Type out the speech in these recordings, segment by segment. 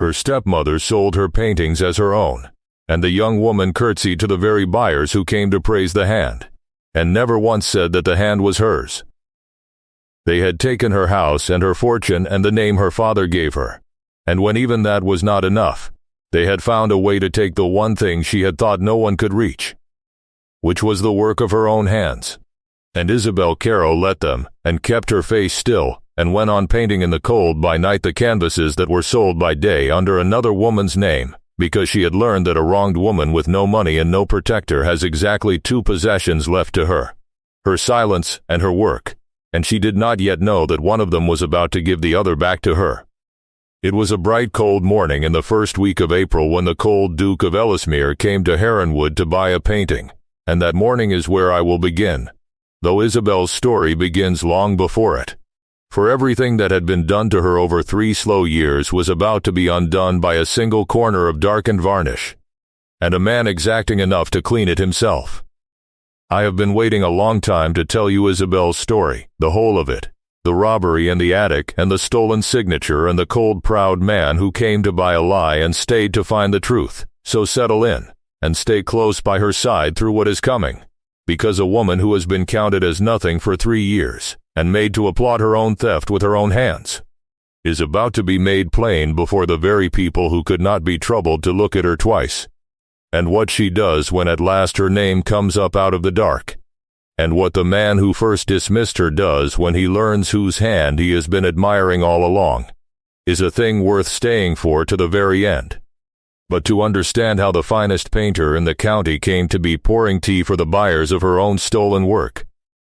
Her stepmother sold her paintings as her own, and the young woman curtsied to the very buyers who came to praise the hand, and never once said that the hand was hers. They had taken her house and her fortune and the name her father gave her, and when even that was not enough, they had found a way to take the one thing she had thought no one could reach, which was the work of her own hands. And Isabel Carrow let them, and kept her face still, and went on painting in the cold by night the canvases that were sold by day under another woman's name, because she had learned that a wronged woman with no money and no protector has exactly two possessions left to her: her silence and her work, and she did not yet know that one of them was about to give the other back to her. It was a bright cold morning in the first week of April when the cold Duke of Ellesmere came to Heronwood to buy a painting, and that morning is where I will begin, though Isabel's story begins long before it. For everything that had been done to her over 3 slow years was about to be undone by a single corner of darkened varnish, and a man exacting enough to clean it himself. I have been waiting a long time to tell you Isabel's story, the whole of it, the robbery in the attic and the stolen signature and the cold proud man who came to buy a lie and stayed to find the truth. So settle in, and stay close by her side through what is coming, because a woman who has been counted as nothing for 3 years, and made to applaud her own theft with her own hands, is about to be made plain before the very people who could not be troubled to look at her twice, and what she does when at last her name comes up out of the dark, and what the man who first dismissed her does when he learns whose hand he has been admiring all along, is a thing worth staying for to the very end. But to understand how the finest painter in the county came to be pouring tea for the buyers of her own stolen work,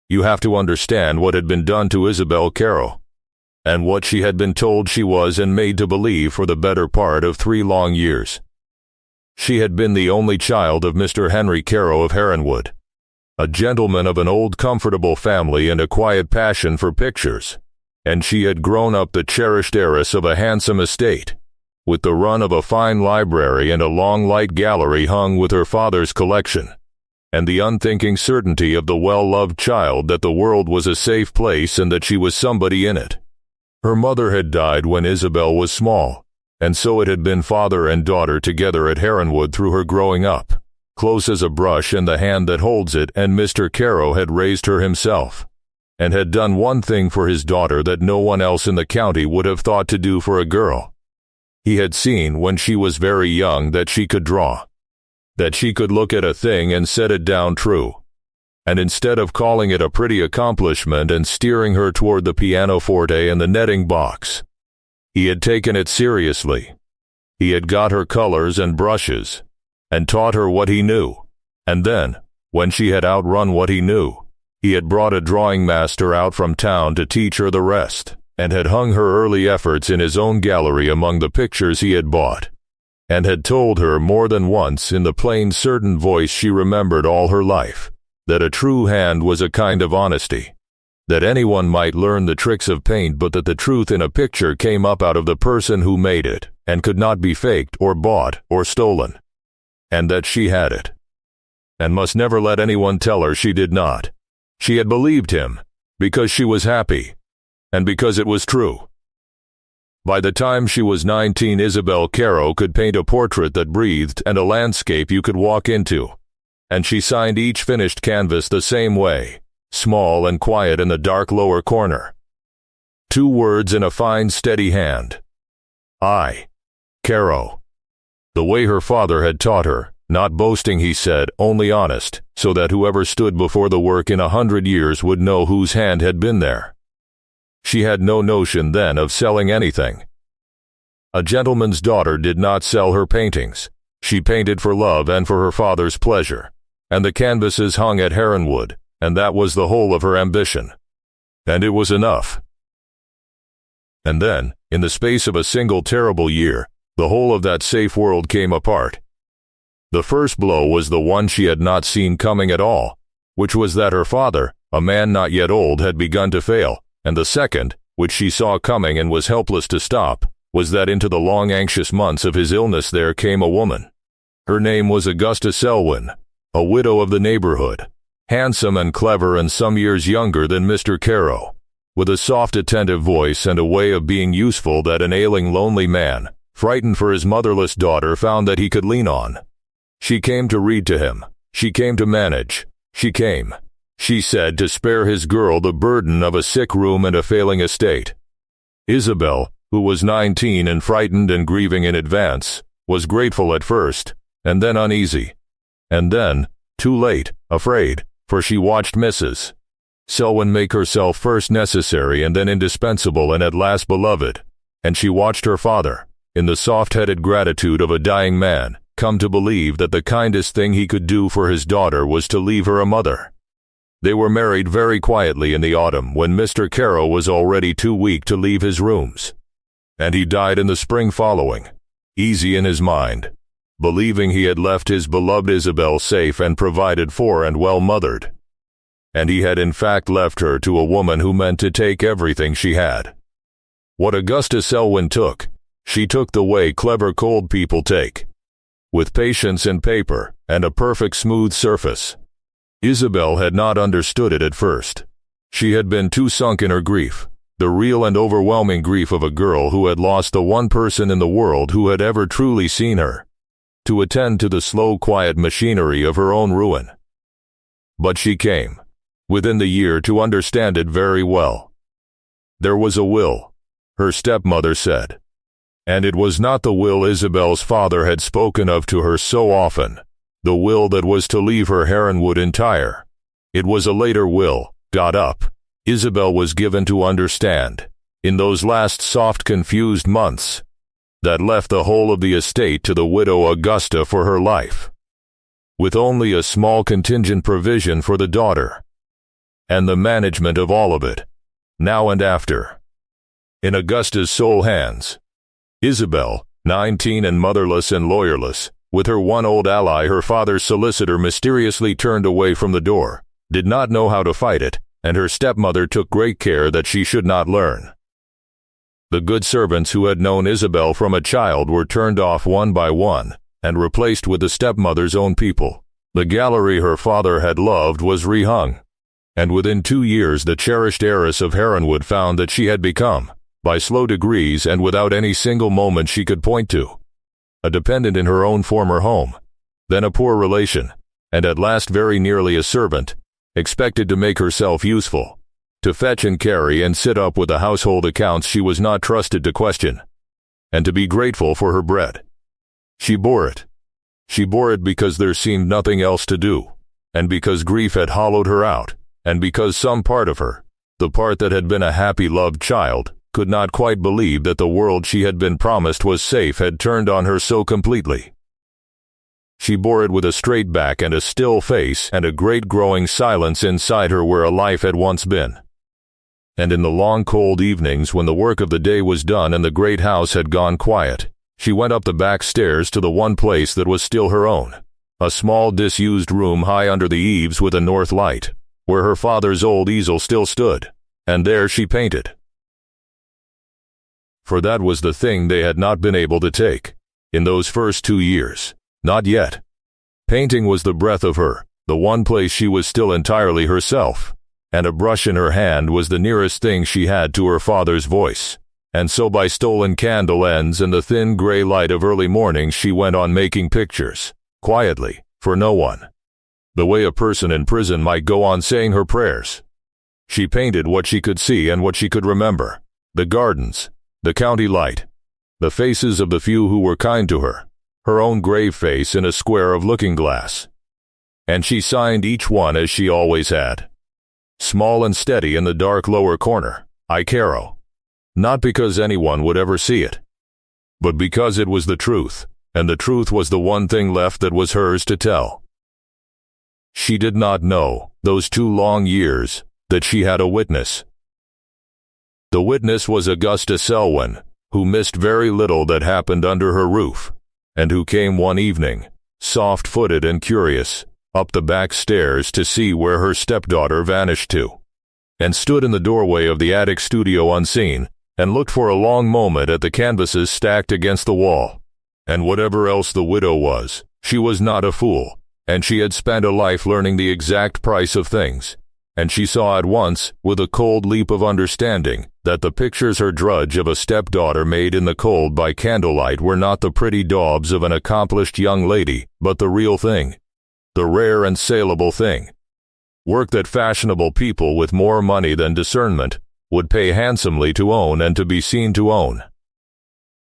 you have to understand what had been done to Isabel Carrow, and what she had been told she was and made to believe for the better part of 3 long years. She had been the only child of Mr. Henry Carrow of Heronwood, a gentleman of an old comfortable family and a quiet passion for pictures, and she had grown up the cherished heiress of a handsome estate, with the run of a fine library and a long light gallery hung with her father's collection, and the unthinking certainty of the well-loved child that the world was a safe place and that she was somebody in it. Her mother had died when Isabel was small, and so it had been father and daughter together at Heronwood through her growing up, close as a brush in the hand that holds it, and Mr. Carrow had raised her himself, and had done one thing for his daughter that no one else in the county would have thought to do for a girl. He had seen when she was very young that she could draw, that she could look at a thing and set it down true, and instead of calling it a pretty accomplishment and steering her toward the pianoforte and the netting box, he had taken it seriously. He had got her colors and brushes, and taught her what he knew, and then, when she had outrun what he knew, he had brought a drawing master out from town to teach her the rest, and had hung her early efforts in his own gallery among the pictures he had bought, and had told her more than once in the plain certain voice she remembered all her life, that a true hand was a kind of honesty, that anyone might learn the tricks of paint but that the truth in a picture came up out of the person who made it, and could not be faked or bought or stolen, and that she had it, and must never let anyone tell her she did not. She had believed him, because she was happy, and because it was true. By the time she was 19, Isabel Carrow could paint a portrait that breathed and a landscape you could walk into, and she signed each finished canvas the same way, small and quiet in the dark lower corner. 2 words in a fine steady hand: I, Carrow. The way her father had taught her, not boasting he said, only honest, so that whoever stood before the work in 100 years would know whose hand had been there. She had no notion then of selling anything. A gentleman's daughter did not sell her paintings. She painted for love and for her father's pleasure, and the canvases hung at Heronwood, and that was the whole of her ambition. And it was enough. And then, in the space of a single terrible year, the whole of that safe world came apart. The first blow was the one she had not seen coming at all, which was that her father, a man not yet old, had begun to fail, and the second, which she saw coming and was helpless to stop, was that into the long anxious months of his illness there came a woman. Her name was Augusta Selwyn, a widow of the neighborhood, handsome and clever and some years younger than Mr. Carrow, with a soft attentive voice and a way of being useful that an ailing lonely man, frightened for his motherless daughter, found that he could lean on. She came to read to him. She came to manage. She came, she said, to spare his girl the burden of a sick room and a failing estate. Isabel, who was 19 and frightened and grieving in advance, was grateful at first, and then uneasy. And then, too late, afraid, for she watched Mrs. Selwyn make herself first necessary and then indispensable and at last beloved, and she watched her father, in the soft-headed gratitude of a dying man, come to believe that the kindest thing he could do for his daughter was to leave her a mother. They were married very quietly in the autumn when Mr. Carrow was already too weak to leave his rooms, and he died in the spring following, easy in his mind, believing he had left his beloved Isabel safe and provided for and well mothered. And he had in fact left her to a woman who meant to take everything she had. What Augusta Selwyn took, she took the way clever cold people take, with patience and paper and a perfect smooth surface. Isabel had not understood it at first. She had been too sunk in her grief, the real and overwhelming grief of a girl who had lost the one person in the world who had ever truly seen her, to attend to the slow, quiet machinery of her own ruin. But she came, within the year, to understand it very well. There was a will, her stepmother said, and it was not the will Isabel's father had spoken of to her so often, the will that was to leave her Heronwood entire. It was a later will, got up, Isabel was given to understand, in those last soft confused months, that left the whole of the estate to the widow Augusta for her life, with only a small contingent provision for the daughter, and the management of all of it, now and after, in Augusta's sole hands. Isabel, 19 and motherless and lawyerless, with her one old ally, her father's solicitor, mysteriously turned away from the door, did not know how to fight it, and her stepmother took great care that she should not learn. The good servants who had known Isabel from a child were turned off one by one, and replaced with the stepmother's own people. The gallery her father had loved was rehung, and within 2 years the cherished heiress of Heronwood found that she had become, by slow degrees and without any single moment she could point to, a dependent in her own former home, then a poor relation, and at last very nearly a servant, expected to make herself useful, to fetch and carry and sit up with the household accounts she was not trusted to question, and to be grateful for her bread. She bore it. She bore it because there seemed nothing else to do, and because grief had hollowed her out, and because some part of her, the part that had been a happy loved child, could not quite believe that the world she had been promised was safe had turned on her so completely. She bore it with a straight back and a still face and a great growing silence inside her where a life had once been. And in the long cold evenings when the work of the day was done and the great house had gone quiet, she went up the back stairs to the one place that was still her own, a small disused room high under the eaves with a north light, where her father's old easel still stood, and there she painted. For that was the thing they had not been able to take, in those first 2 years, not yet. Painting was the breath of her, the one place she was still entirely herself, and a brush in her hand was the nearest thing she had to her father's voice, and so by stolen candle ends and the thin gray light of early mornings she went on making pictures, quietly, for no one, the way a person in prison might go on saying her prayers. She painted what she could see and what she could remember, the gardens, the county light, the faces of the few who were kind to her, her own grave face in a square of looking-glass. And she signed each one as she always had, small and steady in the dark lower corner, I. Carrow. Not because anyone would ever see it, but because it was the truth, and the truth was the one thing left that was hers to tell. She did not know, those 2 long years, that she had a witness. The witness was Augusta Selwyn, who missed very little that happened under her roof, and who came one evening, soft-footed and curious, up the back stairs to see where her stepdaughter vanished to, and stood in the doorway of the attic studio unseen, and looked for a long moment at the canvases stacked against the wall. And whatever else the widow was, she was not a fool, and she had spent a life learning the exact price of things, and she saw at once, with a cold leap of understanding, that the pictures her drudge of a stepdaughter made in the cold by candlelight were not the pretty daubs of an accomplished young lady, but the real thing, the rare and saleable thing. Work that fashionable people with more money than discernment would pay handsomely to own and to be seen to own.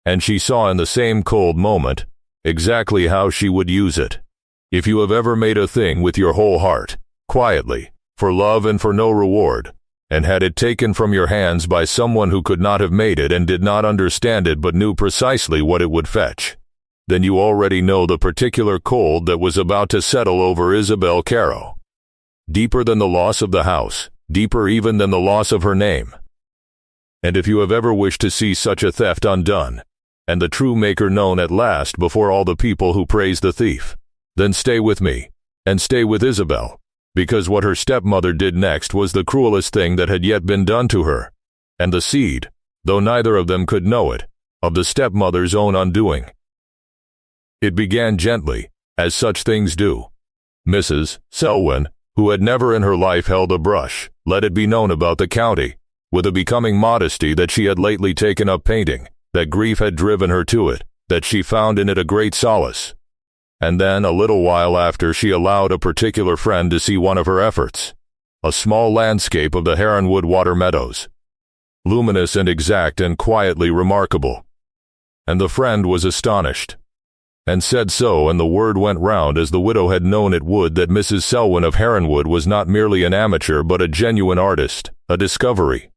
And she saw in the same cold moment exactly how she would use it. If you have ever made a thing with your whole heart, quietly, for love and for no reward, and had it taken from your hands by someone who could not have made it and did not understand it but knew precisely what it would fetch, then you already know the particular cold that was about to settle over Isabel Carrow. Deeper than the loss of the house, deeper even than the loss of her name. And if you have ever wished to see such a theft undone, and the true maker known at last before all the people who praise the thief, then stay with me, and stay with Isabel, because what her stepmother did next was the cruelest thing that had yet been done to her, and the seed, though neither of them could know it, of the stepmother's own undoing. It began gently, as such things do. Mrs. Selwyn, who had never in her life held a brush, let it be known about the county, with a becoming modesty that she had lately taken up painting, that grief had driven her to it, that she found in it a great solace. And then, a little while after, she allowed a particular friend to see one of her efforts, a small landscape of the Heronwood water meadows, luminous and exact and quietly remarkable. And the friend was astonished, and said so, and the word went round as the widow had known it would, that Mrs. Selwyn of Heronwood was not merely an amateur but a genuine artist, a discovery,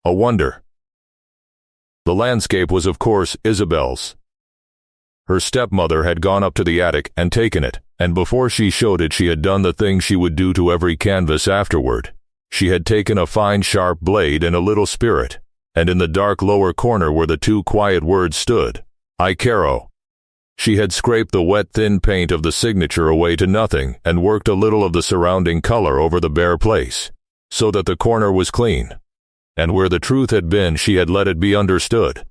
a wonder. The landscape was of course Isabel's. Her stepmother had gone up to the attic and taken it, and before she showed it she had done the thing she would do to every canvas afterward. She had taken a fine sharp blade and a little spirit, and in the dark lower corner where the two quiet words stood, I Carrow, she had scraped the wet thin paint of the signature away to nothing and worked a little of the surrounding color over the bare place, so that the corner was clean. And where the truth had been she had let it be understood,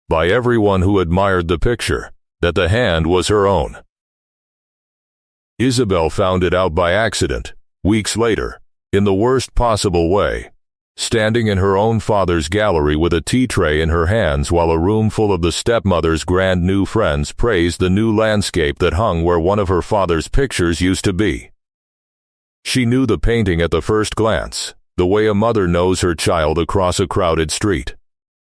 by everyone who admired the picture, that the hand was her own. Isabel found it out by accident, weeks later, in the worst possible way, standing in her own father's gallery with a tea tray in her hands while a room full of the stepmother's grand new friends praised the new landscape that hung where one of her father's pictures used to be. She knew the painting at the first glance, the way a mother knows her child across a crowded street.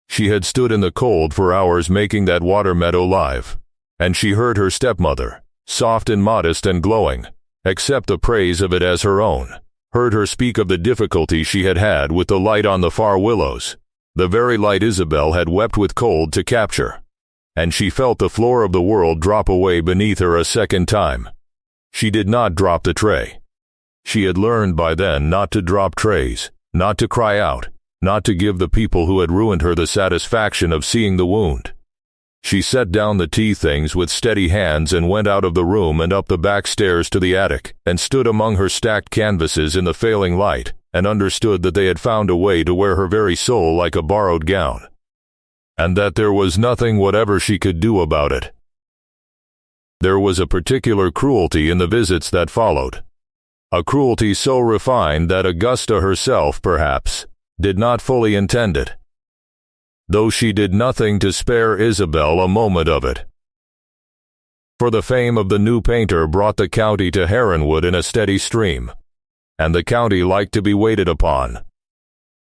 She had stood in the cold for hours making that water meadow live, and she heard her stepmother, soft and modest and glowing, accept the praise of it as her own, heard her speak of the difficulty she had had with the light on the far willows, the very light Isabel had wept with cold to capture, and she felt the floor of the world drop away beneath her a second time. She did not drop the tray. She had learned by then not to drop trays, not to cry out, not to give the people who had ruined her the satisfaction of seeing the wound. She set down the tea things with steady hands and went out of the room and up the back stairs to the attic, and stood among her stacked canvases in the failing light, and understood that they had found a way to wear her very soul like a borrowed gown, and that there was nothing whatever she could do about it. There was a particular cruelty in the visits that followed, a cruelty so refined that Augusta herself, perhaps, did not fully intend it, though she did nothing to spare Isabel a moment of it. For the fame of the new painter brought the county to Heronwood in a steady stream, and the county liked to be waited upon.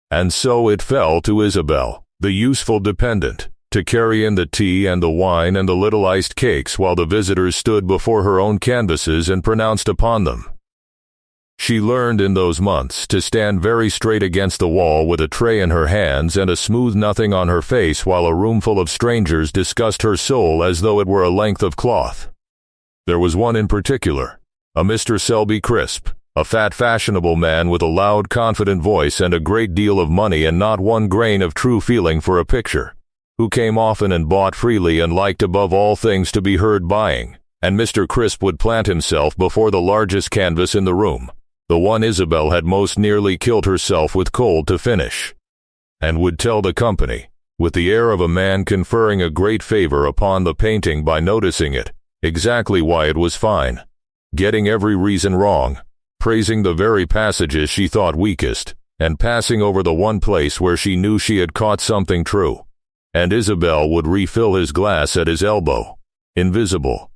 And so it fell to Isabel, the useful dependent, to carry in the tea and the wine and the little iced cakes while the visitors stood before her own canvases and pronounced upon them. She learned in those months to stand very straight against the wall with a tray in her hands and a smooth nothing on her face while a roomful of strangers discussed her soul as though it were a length of cloth. There was one in particular, a Mr. Selby Crisp, a fat fashionable man with a loud confident voice and a great deal of money and not one grain of true feeling for a picture, who came often and bought freely and liked above all things to be heard buying, and Mr. Crisp would plant himself before the largest canvas in the room, the one Isabel had most nearly killed herself with cold to finish, and would tell the company, with the air of a man conferring a great favor upon the painting by noticing it, exactly why it was fine, getting every reason wrong, praising the very passages she thought weakest, and passing over the one place where she knew she had caught something true. And Isabel would refill his glass at his elbow, invisible,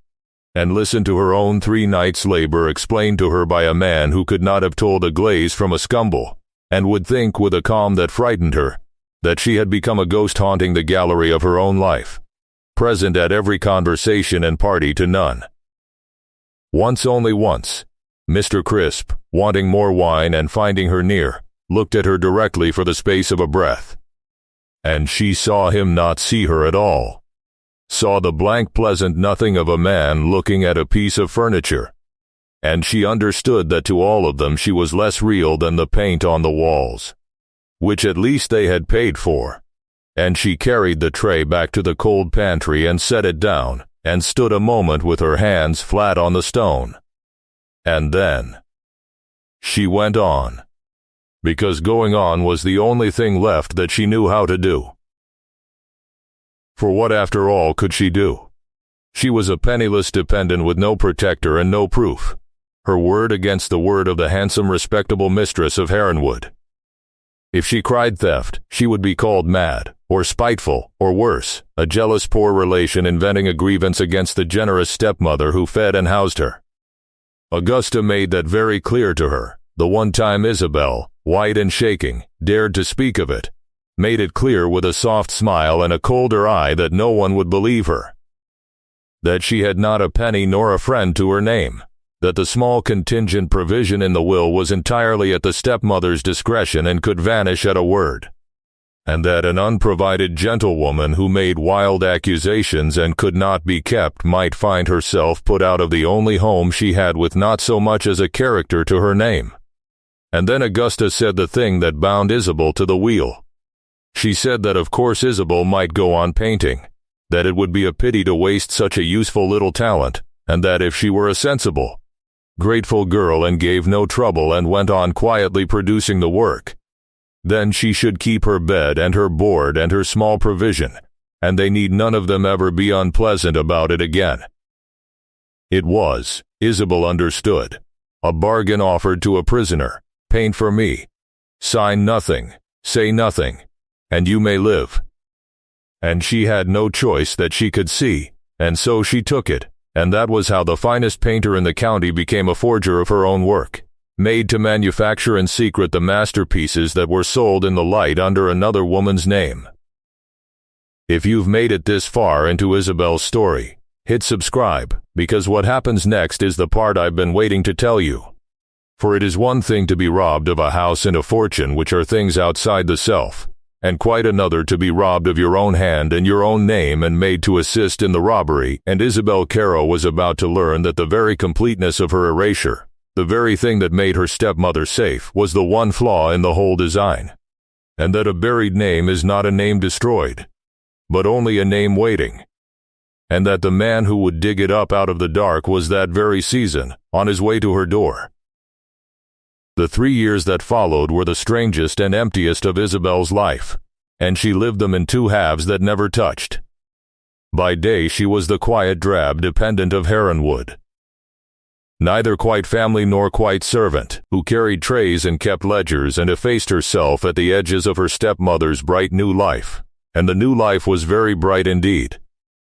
and listen to her own 3 nights' labor explained to her by a man who could not have told a glaze from a scumble, and would think with a calm that frightened her, that she had become a ghost haunting the gallery of her own life, present at every conversation and party to none. Once, only once, Mr. Crisp, wanting more wine and finding her near, looked at her directly for the space of a breath. And she saw him not see her at all. Saw the blank pleasant nothing of a man looking at a piece of furniture. And she understood that to all of them she was less real than the paint on the walls, which at least they had paid for. And she carried the tray back to the cold pantry and set it down, and stood a moment with her hands flat on the stone. And then she went on, because going on was the only thing left that she knew how to do. For what, after all, could she do? She was a penniless dependent with no protector and no proof. Her word against the word of the handsome, respectable mistress of Heronwood. If she cried theft, she would be called mad, or spiteful, or worse, a jealous poor relation inventing a grievance against the generous stepmother who fed and housed her. Augusta made that very clear to her, the one time Isabel, white and shaking, dared to speak of it, made it clear with a soft smile and a colder eye that no one would believe her. That she had not a penny nor a friend to her name, that the small contingent provision in the will was entirely at the stepmother's discretion and could vanish at a word, and that an unprovided gentlewoman who made wild accusations and could not be kept might find herself put out of the only home she had with not so much as a character to her name. And then Augusta said the thing that bound Isabel to the wheel. She said that of course Isabel might go on painting, that it would be a pity to waste such a useful little talent, and that if she were a sensible, grateful girl and gave no trouble and went on quietly producing the work, then she should keep her bed and her board and her small provision, and they need none of them ever be unpleasant about it again. It was, Isabel understood, a bargain offered to a prisoner. Paint for me. Sign nothing, say nothing, and you may live. And she had no choice that she could see, and so she took it, and that was how the finest painter in the county became a forger of her own work, made to manufacture in secret the masterpieces that were sold in the light under another woman's name. If you've made it this far into Isabel's story, hit subscribe, because what happens next is the part I've been waiting to tell you. For it is one thing to be robbed of a house and a fortune, which are things outside the self, and quite another to be robbed of your own hand and your own name and made to assist in the robbery. And Isabel Carrow was about to learn that the very completeness of her erasure, the very thing that made her stepmother safe, was the one flaw in the whole design, and that a buried name is not a name destroyed, but only a name waiting, and that the man who would dig it up out of the dark was that very season on his way to her door. The 3 years that followed were the strangest and emptiest of Isabel's life, and she lived them in 2 halves that never touched. By day she was the quiet drab dependent of Heronwood, neither quite family nor quite servant, who carried trays and kept ledgers and effaced herself at the edges of her stepmother's bright new life, and the new life was very bright indeed.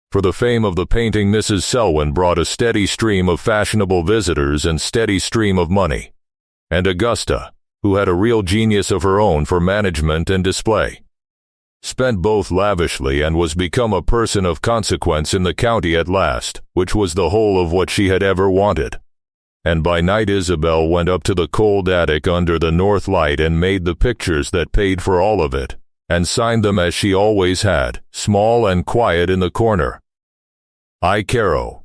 For the fame of the painting Mrs. Selwyn brought a steady stream of fashionable visitors and steady stream of money. And Augusta, who had a real genius of her own for management and display, spent both lavishly and was become a person of consequence in the county at last, which was the whole of what she had ever wanted. And by night Isabel went up to the cold attic under the north light and made the pictures that paid for all of it, and signed them as she always had, small and quiet in the corner, I. Carrow.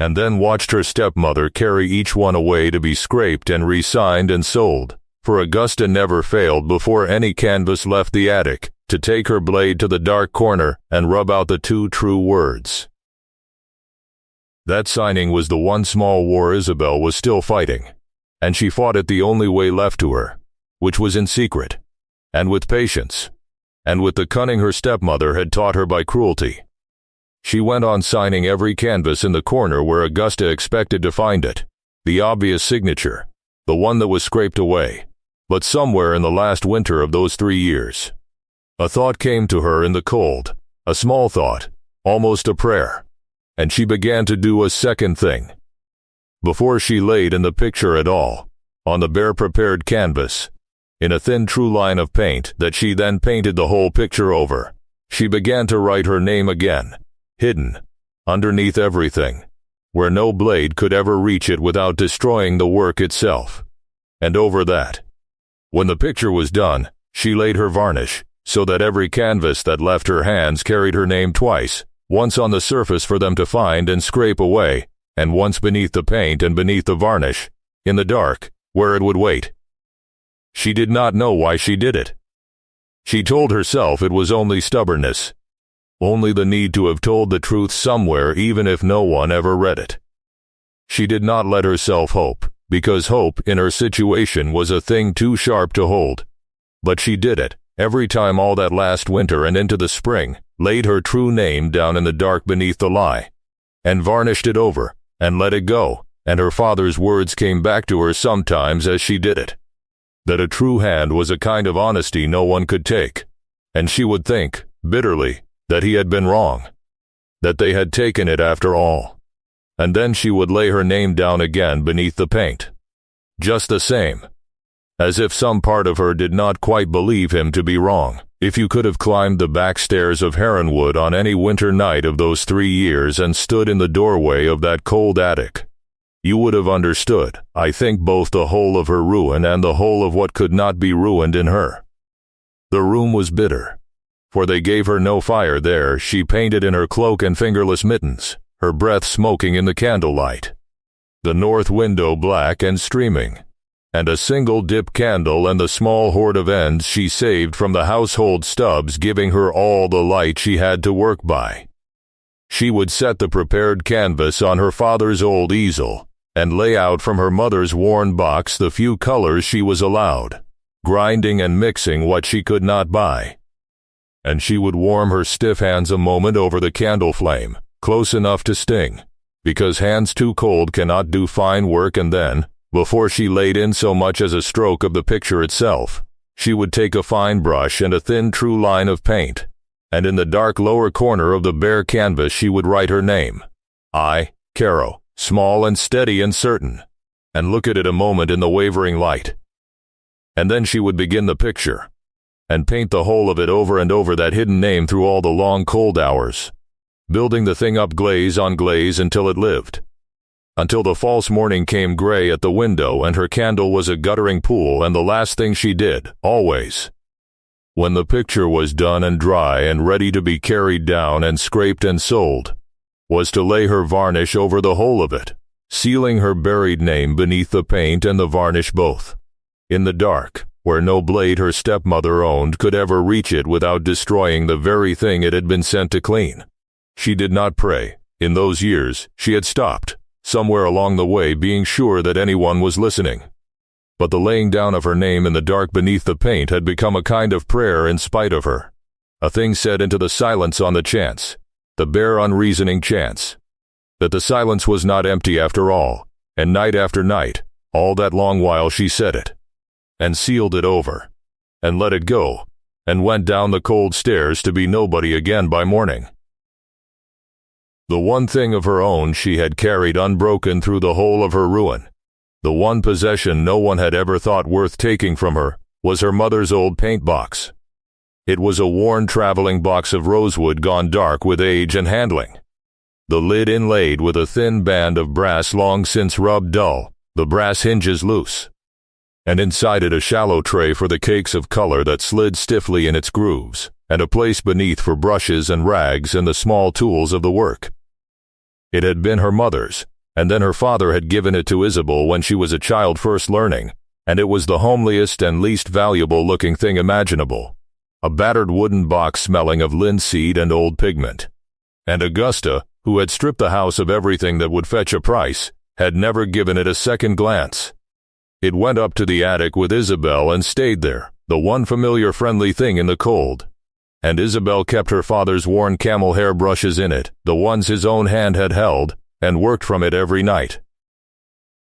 And then watched her stepmother carry each one away to be scraped and re-signed and sold, for Augusta never failed before any canvas left the attic, to take her blade to the dark corner and rub out the 2 true words. That signing was the one small war Isabel was still fighting, and she fought it the only way left to her, which was in secret, and with patience, and with the cunning her stepmother had taught her by cruelty. She went on signing every canvas in the corner where Augusta expected to find it, the obvious signature, the one that was scraped away, but somewhere in the last winter of those 3 years. A thought came to her in the cold, a small thought, almost a prayer, and she began to do a second thing. Before she laid in the picture at all, on the bare prepared canvas, in a thin true line of paint that she then painted the whole picture over, she began to write her name again, hidden, underneath everything, where no blade could ever reach it without destroying the work itself. And over that, when the picture was done, she laid her varnish, so that every canvas that left her hands carried her name twice, once on the surface for them to find and scrape away, and once beneath the paint and beneath the varnish, in the dark, where it would wait. She did not know why she did it. She told herself it was only stubbornness, only the need to have told the truth somewhere even if no one ever read it. She did not let herself hope, because hope in her situation was a thing too sharp to hold. But she did it, every time all that last winter and into the spring, laid her true name down in the dark beneath the lie, and varnished it over, and let it go, and her father's words came back to her sometimes as she did it. That a true hand was a kind of honesty no one could take, and she would think, bitterly, that he had been wrong, that they had taken it after all. And then she would lay her name down again beneath the paint, just the same, as if some part of her did not quite believe him to be wrong. If you could have climbed the back stairs of Heronwood on any winter night of those 3 years and stood in the doorway of that cold attic, you would have understood, I think, both the whole of her ruin and the whole of what could not be ruined in her. The room was bitter, for they gave her no fire there. She painted in her cloak and fingerless mittens, her breath smoking in the candlelight, the north window black and streaming, and a single dip candle and the small hoard of ends she saved from the household stubs giving her all the light she had to work by. She would set the prepared canvas on her father's old easel, and lay out from her mother's worn box the few colors she was allowed, grinding and mixing what she could not buy. And she would warm her stiff hands a moment over the candle flame, close enough to sting, because hands too cold cannot do fine work, and then, before she laid in so much as a stroke of the picture itself, she would take a fine brush and a thin true line of paint, and in the dark lower corner of the bare canvas she would write her name, I, Carrow, small and steady and certain, and look at it a moment in the wavering light. And then she would begin the picture, and paint the whole of it over and over that hidden name through all the long cold hours, building the thing up glaze on glaze until it lived, until the false morning came gray at the window and her candle was a guttering pool. And the last thing she did, always, when the picture was done and dry and ready to be carried down and scraped and sold, was to lay her varnish over the whole of it, sealing her buried name beneath the paint and the varnish both, in the dark, where no blade her stepmother owned could ever reach it without destroying the very thing it had been sent to clean. She did not pray. In those years, she had stopped, somewhere along the way, being sure that anyone was listening. But the laying down of her name in the dark beneath the paint had become a kind of prayer in spite of her, a thing said into the silence on the chance, the bare unreasoning chance, that the silence was not empty after all, and night after night, all that long while she said it, and sealed it over, and let it go, and went down the cold stairs to be nobody again by morning. The one thing of her own she had carried unbroken through the whole of her ruin, the one possession no one had ever thought worth taking from her, was her mother's old paint box. It was a worn traveling box of rosewood gone dark with age and handling, the lid inlaid with a thin band of brass long since rubbed dull, the brass hinges loose, and inside it a shallow tray for the cakes of color that slid stiffly in its grooves, and a place beneath for brushes and rags and the small tools of the work. It had been her mother's, and then her father had given it to Isabel when she was a child first learning, and it was the homeliest and least valuable-looking thing imaginable, a battered wooden box smelling of linseed and old pigment. And Augusta, who had stripped the house of everything that would fetch a price, had never given it a second glance. It went up to the attic with Isabel and stayed there, the one familiar friendly thing in the cold. And Isabel kept her father's worn camel hair brushes in it, the ones his own hand had held, and worked from it every night.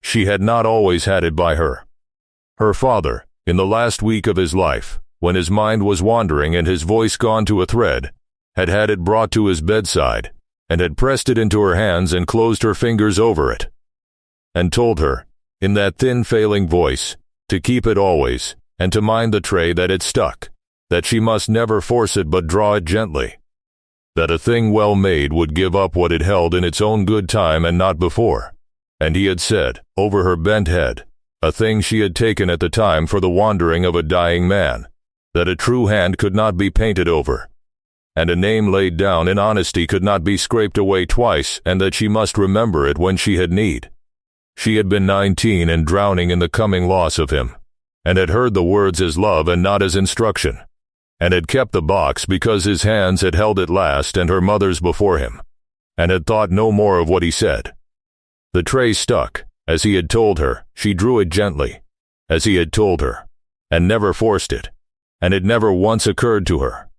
She had not always had it by her, Her father, in the last week of his life, when his mind was wandering and his voice gone to a thread, had had it brought to his bedside, and had pressed it into her hands and closed her fingers over it, and told her, in that thin failing voice, to keep it always, and to mind the tray that it stuck, that she must never force it but draw it gently, that a thing well made would give up what it held in its own good time and not before, and he had said, over her bent head, a thing she had taken at the time for the wandering of a dying man, that a true hand could not be painted over, and a name laid down in honesty could not be scraped away twice, and that she must remember it when she had need. She had been 19 and drowning in the coming loss of him, and had heard the words as love and not as instruction, and had kept the box because his hands had held it last and her mother's before him, and had thought no more of what he said. The tray stuck, as he had told her. She drew it gently, as he had told her, and never forced it, and it never once occurred to her,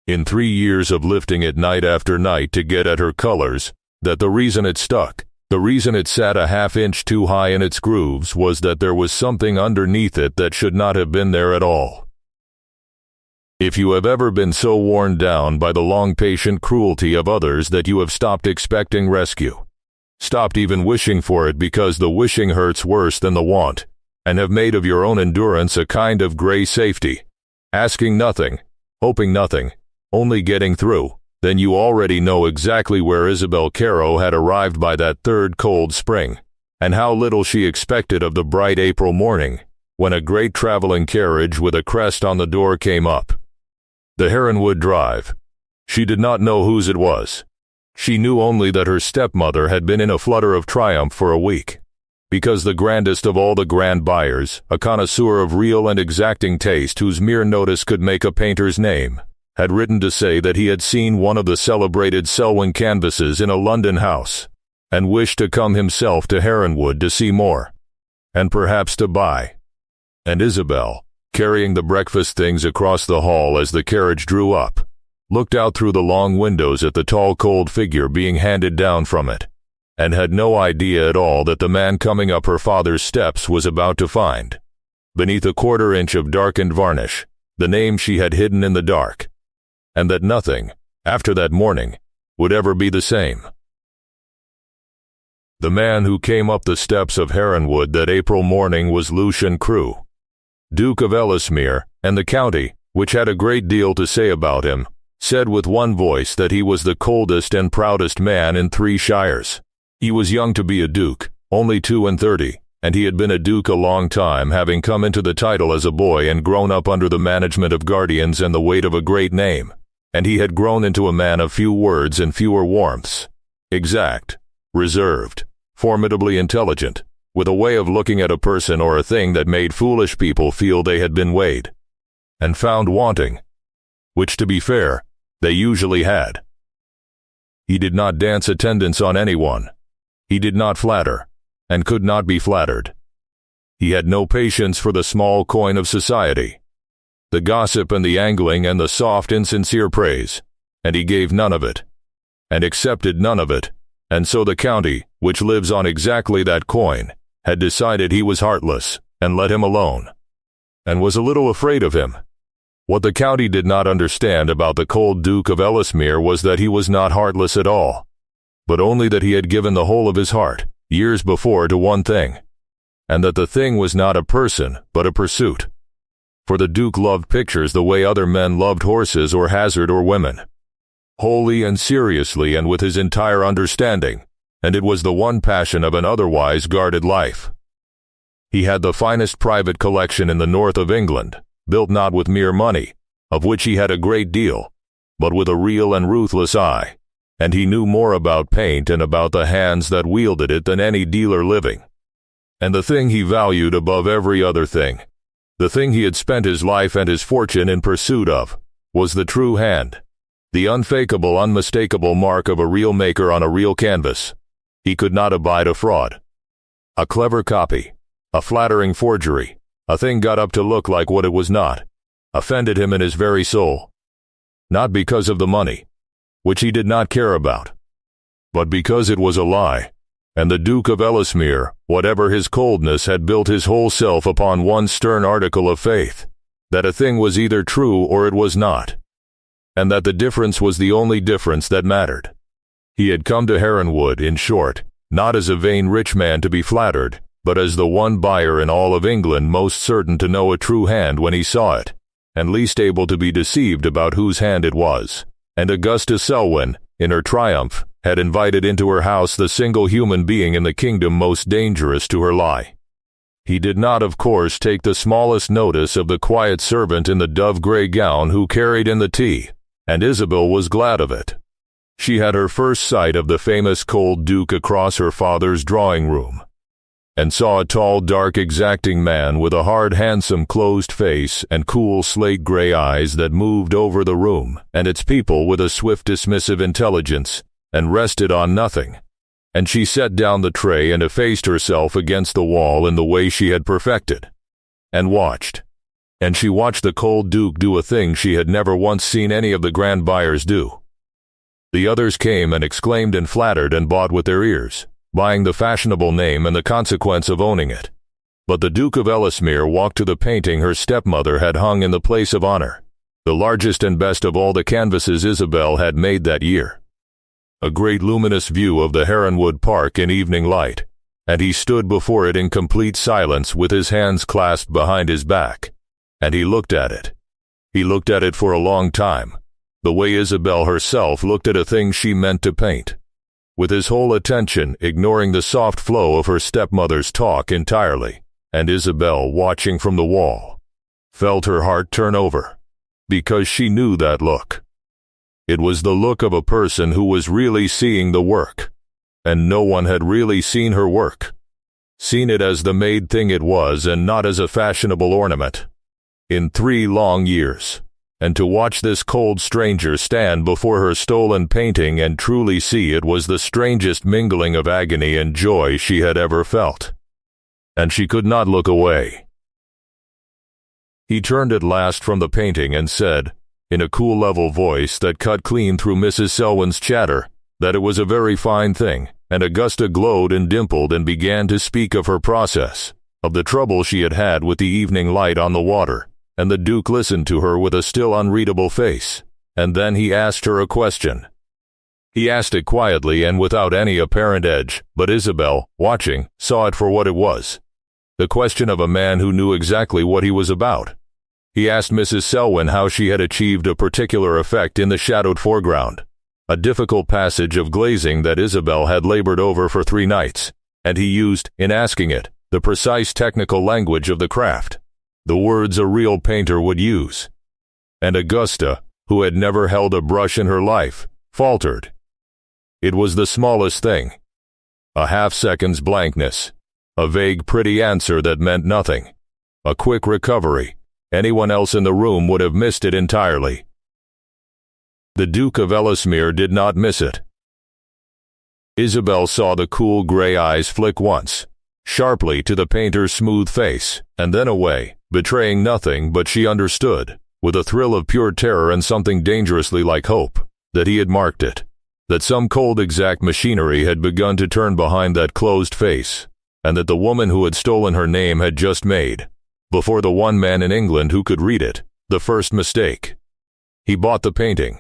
in 3 years of lifting it night after night to get at her colors, that the reason it stuck, the reason it sat a half-inch too high in its grooves, was that there was something underneath it that should not have been there at all. If you have ever been so worn down by the long patient cruelty of others that you have stopped expecting rescue, stopped even wishing for it because the wishing hurts worse than the want, and have made of your own endurance a kind of gray safety, asking nothing, hoping nothing, only getting through, then you already know exactly where Isabel Carrow had arrived by that third cold spring, and how little she expected of the bright April morning, when a great traveling carriage with a crest on the door came up. The Heronwood drive. She did not know whose it was. She knew only that her stepmother had been in a flutter of triumph for a week, because the grandest of all the grand buyers, a connoisseur of real and exacting taste whose mere notice could make a painter's name, had written to say that he had seen one of the celebrated Selwyn canvases in a London house, and wished to come himself to Heronwood to see more, and perhaps to buy. And Isabel, carrying the breakfast things across the hall as the carriage drew up, looked out through the long windows at the tall cold figure being handed down from it, and had no idea at all that the man coming up her father's steps was about to find, beneath a quarter-inch of darkened varnish, the name she had hidden in the dark, and that nothing, after that morning, would ever be the same. The man who came up the steps of Heronwood that April morning was Lucian Crewe, Duke of Ellesmere, and the county, which had a great deal to say about him, said with one voice that he was the coldest and proudest man in 3 shires. He was young to be a duke, only 32, and he had been a duke a long time, having come into the title as a boy and grown up under the management of guardians and the weight of a great name, and he had grown into a man of few words and fewer warmths, exact, reserved, formidably intelligent, with a way of looking at a person or a thing that made foolish people feel they had been weighed and found wanting, which, to be fair, they usually had. He did not dance attendance on anyone. He did not flatter, and could not be flattered. He had no patience for the small coin of society, the gossip and the angling and the soft insincere praise, and he gave none of it, and accepted none of it, and so the county, which lives on exactly that coin, had decided he was heartless, and let him alone, and was a little afraid of him. What the county did not understand about the cold Duke of Ellesmere was that he was not heartless at all, but only that he had given the whole of his heart, years before, to one thing, and that the thing was not a person, but a pursuit. For the Duke loved pictures the way other men loved horses or hazard or women, wholly and seriously and with his entire understanding, and it was the one passion of an otherwise guarded life. He had the finest private collection in the north of England, built not with mere money, of which he had a great deal, but with a real and ruthless eye, and he knew more about paint and about the hands that wielded it than any dealer living. And the thing he valued above every other thing, the thing he had spent his life and his fortune in pursuit of, was the true hand, the unfakeable, unmistakable mark of a real maker on a real canvas. He could not abide a fraud, a clever copy, a flattering forgery. A thing got up to look like what it was not, offended him in his very soul, not because of the money, which he did not care about, but because it was a lie, and the Duke of Ellesmere, whatever his coldness, had built his whole self upon one stern article of faith, that a thing was either true or it was not, and that the difference was the only difference that mattered. He had come to Heronwood, in short, not as a vain rich man to be flattered, but as the one buyer in all of England most certain to know a true hand when he saw it, and least able to be deceived about whose hand it was. And Augusta Selwyn, in her triumph, had invited into her house the single human being in the kingdom most dangerous to her lie. He did not, of course, take the smallest notice of the quiet servant in the dove-grey gown who carried in the tea, and Isabel was glad of it. She had her first sight of the famous cold duke across her father's drawing-room, and saw a tall, dark, exacting man with a hard, handsome, closed face and cool, slate-gray eyes that moved over the room and its people with a swift, dismissive intelligence, and rested on nothing. And she set down the tray and effaced herself against the wall in the way she had perfected, and watched. And she watched the cold duke do a thing she had never once seen any of the grand buyers do. The others came and exclaimed and flattered and bought with their ears, buying the fashionable name and the consequence of owning it. But the Duke of Ellesmere walked to the painting her stepmother had hung in the place of honor, the largest and best of all the canvases Isabel had made that year. A great luminous view of the Heronwood Park in evening light, and he stood before it in complete silence with his hands clasped behind his back, and he looked at it. He looked at it for a long time, the way Isabel herself looked at a thing she meant to paint, with his whole attention, ignoring the soft flow of her stepmother's talk entirely, and Isabel, watching from the wall, felt her heart turn over, because she knew that look. It was the look of a person who was really seeing the work, and no one had really seen her work, seen it as the made thing it was and not as a fashionable ornament, in 3 long years. And to watch this cold stranger stand before her stolen painting and truly see it was the strangest mingling of agony and joy she had ever felt. And she could not look away. He turned at last from the painting and said, in a cool, level voice that cut clean through Mrs. Selwyn's chatter, that it was a very fine thing, and Augusta glowed and dimpled and began to speak of her process, of the trouble she had had with the evening light on the water, and the Duke listened to her with a still unreadable face, and then he asked her a question. He asked it quietly and without any apparent edge, but Isabel, watching, saw it for what it was. The question of a man who knew exactly what he was about. He asked Mrs. Selwyn how she had achieved a particular effect in the shadowed foreground, a difficult passage of glazing that Isabel had labored over for 3 nights, and he used, in asking it, the precise technical language of the craft, the words a real painter would use. And Augusta, who had never held a brush in her life, faltered. It was the smallest thing. A half-second's blankness. A vague, pretty answer that meant nothing. A quick recovery. Anyone else in the room would have missed it entirely. The Duke of Ellesmere did not miss it. Isabel saw the cool gray eyes flick once, sharply to the painter's smooth face, and then away, betraying nothing, but she understood, with a thrill of pure terror and something dangerously like hope, that he had marked it, that some cold exact machinery had begun to turn behind that closed face, and that the woman who had stolen her name had just made, before the one man in England who could read it, the first mistake. He bought the painting.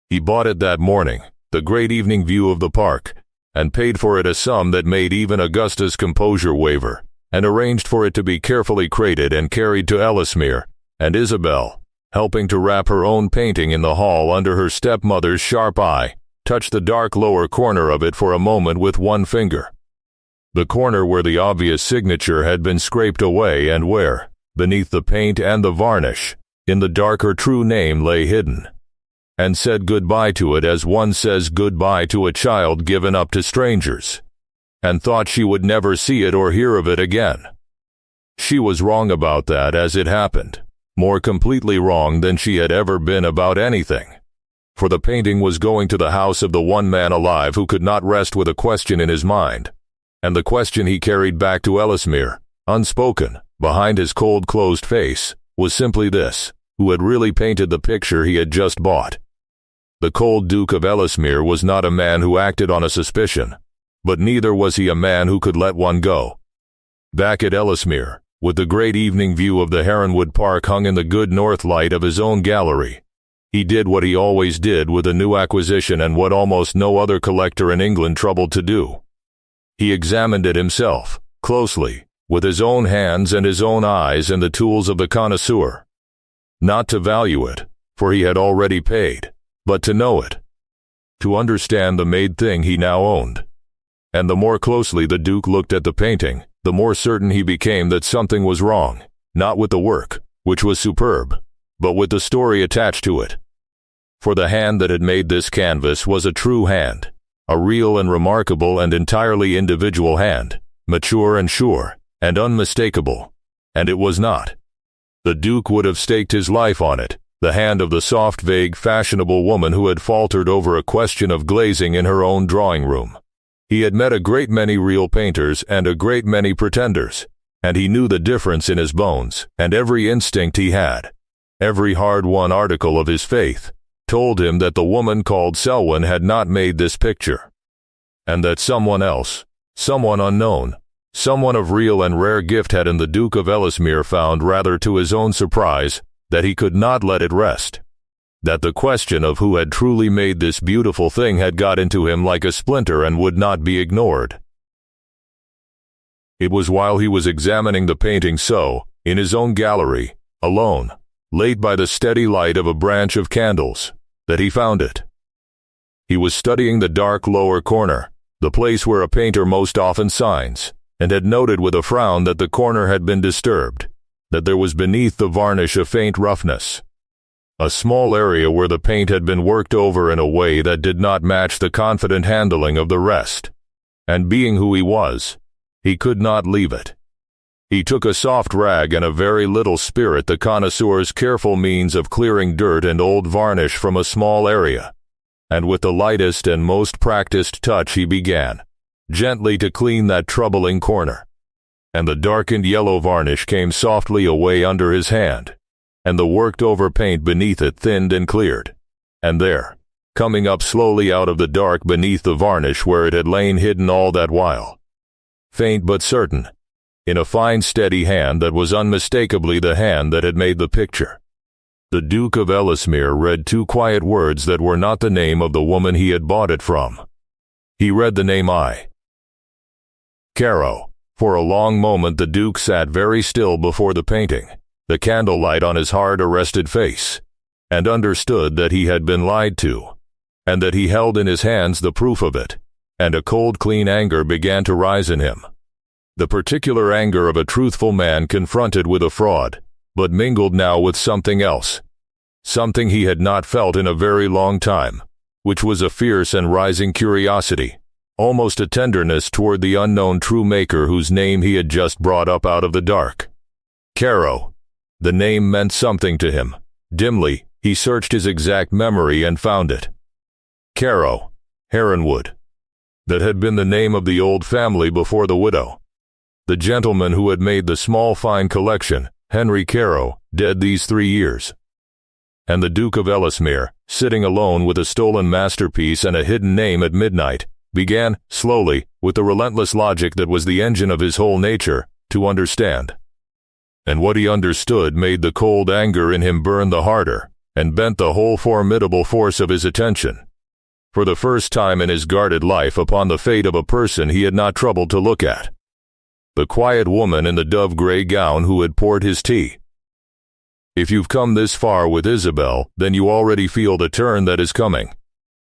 He bought it that morning, the great evening view of the park, and paid for it a sum that made even Augusta's composure waver, and arranged for it to be carefully crated and carried to Ellesmere, and Isabel, helping to wrap her own painting in the hall under her stepmother's sharp eye, touched the dark lower corner of it for a moment with one finger. The corner where the obvious signature had been scraped away and where, beneath the paint and the varnish, in the dark her true name lay hidden, and said goodbye to it as one says goodbye to a child given up to strangers, and thought she would never see it or hear of it again. She was wrong about that as it happened, more completely wrong than she had ever been about anything, for the painting was going to the house of the one man alive who could not rest with a question in his mind, and the question he carried back to Ellesmere, unspoken, behind his cold closed face, was simply this: who had really painted the picture he had just bought? The cold Duke of Ellesmere was not a man who acted on a suspicion, but neither was he a man who could let one go. Back at Ellesmere, with the great evening view of the Heronwood Park hung in the good north light of his own gallery, he did what he always did with a new acquisition and what almost no other collector in England troubled to do. He examined it himself, closely, with his own hands and his own eyes and the tools of the connoisseur. Not to value it, for he had already paid, but to know it, to understand the made thing he now owned. And the more closely the Duke looked at the painting, the more certain he became that something was wrong, not with the work, which was superb, but with the story attached to it. For the hand that had made this canvas was a true hand, a real and remarkable and entirely individual hand, mature and sure, and unmistakable, and it was not. The Duke would have staked his life on it, the hand of the soft, vague, fashionable woman who had faltered over a question of glazing in her own drawing-room. He had met a great many real painters and a great many pretenders, and he knew the difference in his bones, and every instinct he had, every hard-won article of his faith, told him that the woman called Selwyn had not made this picture, and that someone else, someone unknown, someone of real and rare gift had in the Duke of Ellesmere found, rather to his own surprise, that he could not let it rest, that the question of who had truly made this beautiful thing had got into him like a splinter and would not be ignored. It was while he was examining the painting so, in his own gallery, alone, late by the steady light of a branch of candles, that he found it. He was studying the dark lower corner, the place where a painter most often signs, and had noted with a frown that the corner had been disturbed, that there was beneath the varnish a faint roughness, a small area where the paint had been worked over in a way that did not match the confident handling of the rest, and being who he was, he could not leave it. He took a soft rag and a very little spirit, the connoisseur's careful means of clearing dirt and old varnish from a small area, and with the lightest and most practiced touch he began, gently to clean that troubling corner, and the darkened yellow varnish came softly away under his hand, and the worked-over paint beneath it thinned and cleared, and there, coming up slowly out of the dark beneath the varnish where it had lain hidden all that while, faint but certain, in a fine steady hand that was unmistakably the hand that had made the picture, the Duke of Ellesmere read two quiet words that were not the name of the woman he had bought it from. He read the name Carrow. For a long moment the Duke sat very still before the painting, the candlelight on his hard arrested face, and understood that he had been lied to, and that he held in his hands the proof of it, and a cold clean anger began to rise in him. The particular anger of a truthful man confronted with a fraud, but mingled now with something else, something he had not felt in a very long time, which was a fierce and rising curiosity, almost a tenderness toward the unknown true maker whose name he had just brought up out of the dark. Carrow. The name meant something to him. Dimly, he searched his exact memory and found it. Carrow, Heronwood. That had been the name of the old family before the widow. The gentleman who had made the small fine collection, Henry Carrow, dead these 3 years. And the Duke of Ellesmere, sitting alone with a stolen masterpiece and a hidden name at midnight, began, slowly, with the relentless logic that was the engine of his whole nature, to understand. And what he understood made the cold anger in him burn the harder, and bent the whole formidable force of his attention, for the first time in his guarded life, upon the fate of a person he had not troubled to look at. The quiet woman in the dove-gray gown who had poured his tea. If you've come this far with Isabel, then you already feel the turn that is coming,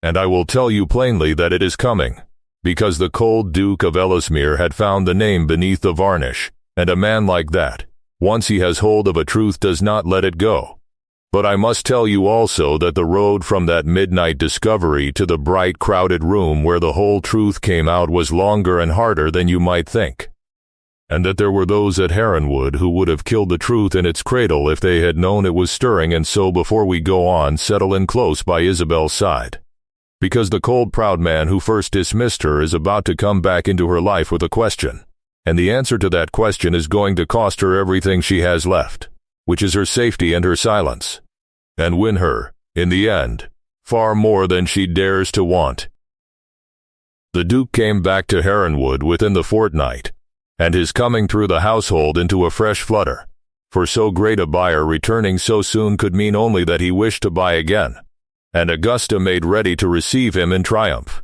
and I will tell you plainly that it is coming, because the cold Duke of Ellesmere had found the name beneath the varnish, and a man like that, once he has hold of a truth, does not let it go. But I must tell you also that the road from that midnight discovery to the bright crowded room where the whole truth came out was longer and harder than you might think, and that there were those at Heronwood who would have killed the truth in its cradle if they had known it was stirring. And so, before we go on, settle in close by Isabel's side, because the cold proud man who first dismissed her is about to come back into her life with a question, and the answer to that question is going to cost her everything she has left, which is her safety and her silence, and win her, in the end, far more than she dares to want. The Duke came back to Heronwood within the fortnight, and his coming threw the household into a fresh flutter, for so great a buyer returning so soon could mean only that he wished to buy again, and Augusta made ready to receive him in triumph.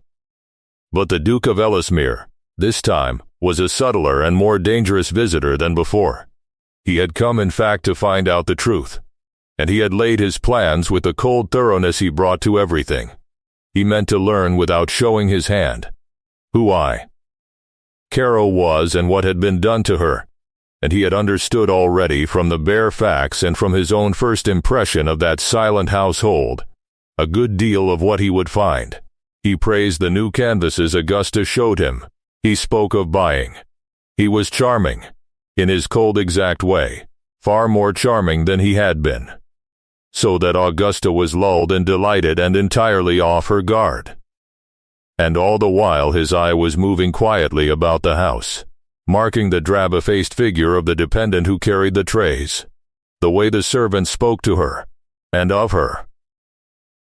But the Duke of Ellesmere, this time, was a subtler and more dangerous visitor than before. He had come in fact to find out the truth, and he had laid his plans with the cold thoroughness he brought to everything. He meant to learn without showing his hand who Carrow was and what had been done to her, and he had understood already from the bare facts and from his own first impression of that silent household a good deal of what he would find. He praised the new canvases Augusta showed him. He spoke of buying. He was charming, in his cold exact way, far more charming than he had been, so that Augusta was lulled and delighted and entirely off her guard. And all the while his eye was moving quietly about the house, marking the drab-faced figure of the dependent who carried the trays, the way the servants spoke to her, and of her,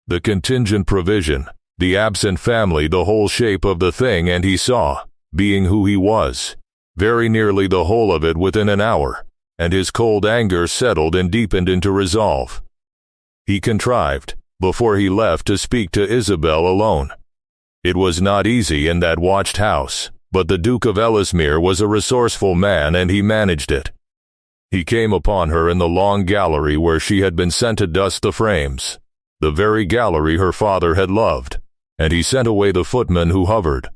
the contingent provision, the absent family, the whole shape of the thing, and he saw, being who he was, very nearly the whole of it within an hour, and his cold anger settled and deepened into resolve. He contrived, before he left, to speak to Isabel alone. It was not easy in that watched house, but the Duke of Ellesmere was a resourceful man, and he managed it. He came upon her in the long gallery where she had been sent to dust the frames, the very gallery her father had loved, and he sent away the footman who hovered,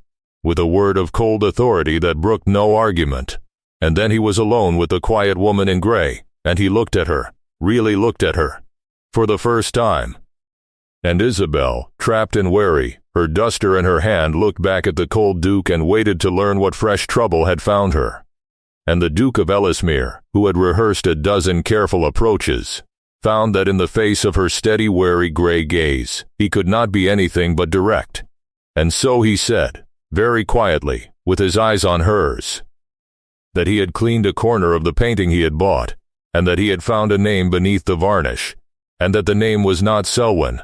with a word of cold authority that brooked no argument, and then he was alone with the quiet woman in grey, and he looked at her, really looked at her, for the first time. And Isabel, trapped and wary, her duster in her hand, looked back at the cold Duke and waited to learn what fresh trouble had found her. And the Duke of Ellesmere, who had rehearsed a dozen careful approaches, found that in the face of her steady, wary grey gaze, he could not be anything but direct. And so he said, very quietly, with his eyes on hers, that he had cleaned a corner of the painting he had bought, and that he had found a name beneath the varnish, and that the name was not Selwyn.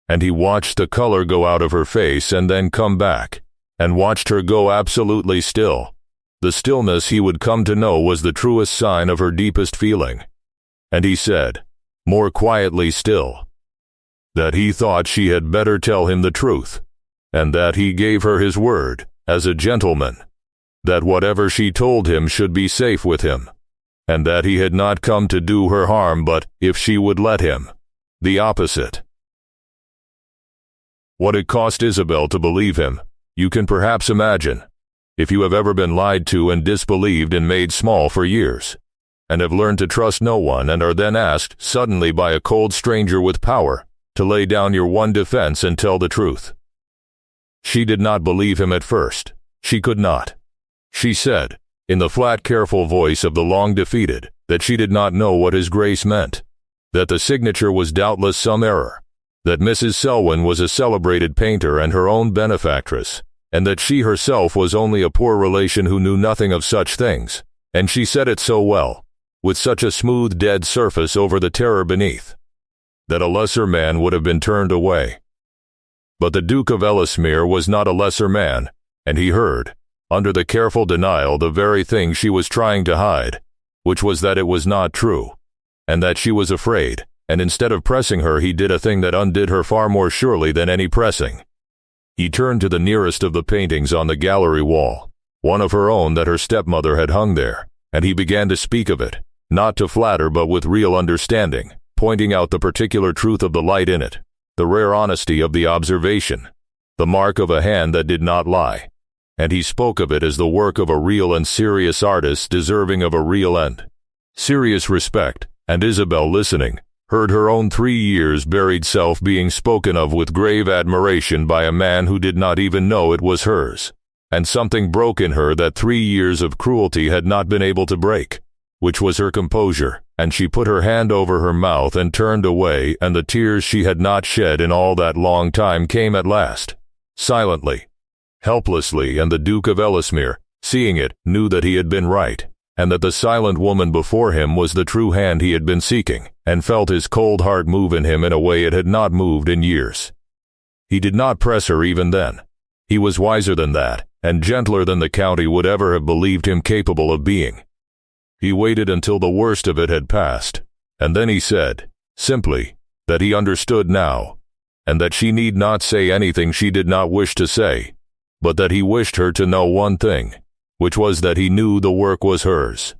And he watched the color go out of her face and then come back, and watched her go absolutely still. The stillness he would come to know was the truest sign of her deepest feeling. And he said, more quietly still, that he thought she had better tell him the truth, and that he gave her his word, as a gentleman, that whatever she told him should be safe with him, and that he had not come to do her harm, but, if she would let him, the opposite. What it cost Isabel to believe him, you can perhaps imagine, if you have ever been lied to and disbelieved and made small for years, and have learned to trust no one, and are then asked suddenly by a cold stranger with power to lay down your one defense and tell the truth. She did not believe him at first. She could not. She said, in the flat, careful voice of the long defeated, that she did not know what his grace meant, that the signature was doubtless some error, that Mrs. Selwyn was a celebrated painter and her own benefactress, and that she herself was only a poor relation who knew nothing of such things, and she said it so well, with such a smooth, dead surface over the terror beneath, that a lesser man would have been turned away. But the Duke of Ellesmere was not a lesser man, and he heard, under the careful denial, the very thing she was trying to hide, which was that it was not true, and that she was afraid, and instead of pressing her he did a thing that undid her far more surely than any pressing. He turned to the nearest of the paintings on the gallery wall, one of her own that her stepmother had hung there, and he began to speak of it, not to flatter but with real understanding, pointing out the particular truth of the light in it, the rare honesty of the observation, the mark of a hand that did not lie, and he spoke of it as the work of a real and serious artist deserving of a real and serious respect, and Isabel, listening, heard her own 3 years buried self being spoken of with grave admiration by a man who did not even know it was hers, and something broke in her that 3 years of cruelty had not been able to break, which was her composure, and she put her hand over her mouth and turned away, and the tears she had not shed in all that long time came at last, silently, helplessly, and the Duke of Ellesmere, seeing it, knew that he had been right, and that the silent woman before him was the true hand he had been seeking, and felt his cold heart move in him in a way it had not moved in years. He did not press her even then. He was wiser than that, and gentler than the county would ever have believed him capable of being. He waited until the worst of it had passed, and then he said, simply, that he understood now, and that she need not say anything she did not wish to say, but that he wished her to know one thing, which was that he knew the work was hers,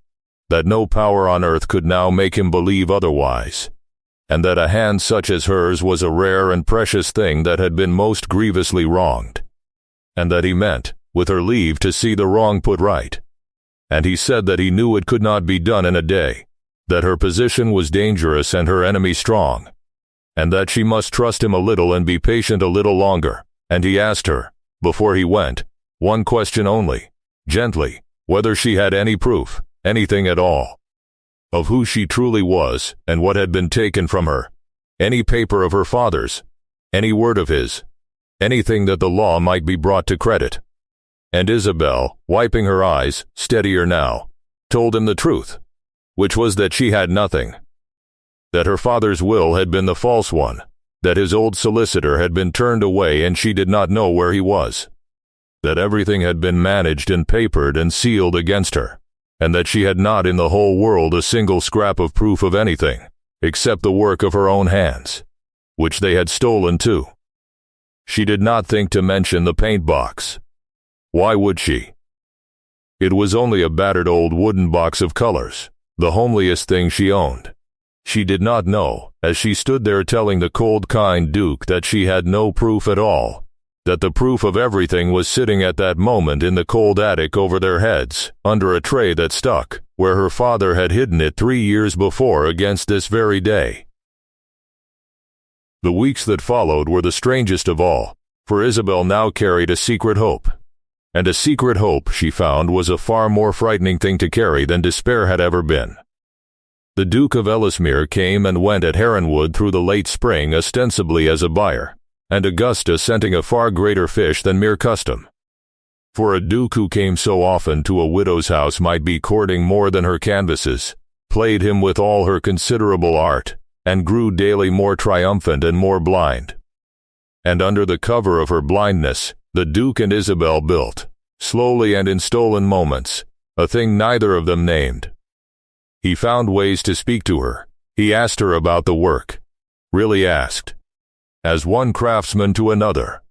that no power on earth could now make him believe otherwise, and that a hand such as hers was a rare and precious thing that had been most grievously wronged, and that he meant, with her leave, to see the wrong put right. And he said that he knew it could not be done in a day, that her position was dangerous and her enemy strong, and that she must trust him a little and be patient a little longer. And he asked her, before he went, one question only, gently, whether she had any proof, anything at all, of who she truly was and what had been taken from her, any paper of her father's, any word of his, anything that the law might be brought to credit. And Isabel, wiping her eyes, steadier now, told him the truth, which was that she had nothing, that her father's will had been the false one, that his old solicitor had been turned away and she did not know where he was, that everything had been managed and papered and sealed against her, and that she had not in the whole world a single scrap of proof of anything, except the work of her own hands, which they had stolen too. She did not think to mention the paint box. Why would she? It was only a battered old wooden box of colors, the homeliest thing she owned. She did not know, as she stood there telling the cold, kind Duke that she had no proof at all, that the proof of everything was sitting at that moment in the cold attic over their heads, under a tray that stuck, where her father had hidden it 3 years before against this very day. The weeks that followed were the strangest of all, for Isabel now carried a secret hope. And a secret hope, she found, was a far more frightening thing to carry than despair had ever been. The Duke of Ellesmere came and went at Heronwood through the late spring ostensibly as a buyer, and Augusta scenting a far greater fish than mere custom. For a duke who came so often to a widow's house might be courting more than her canvases, played him with all her considerable art, and grew daily more triumphant and more blind. And under the cover of her blindness, the Duke and Isabel built, slowly and in stolen moments, a thing neither of them named. He found ways to speak to her. He asked her about the work, really asked, as one craftsman to another,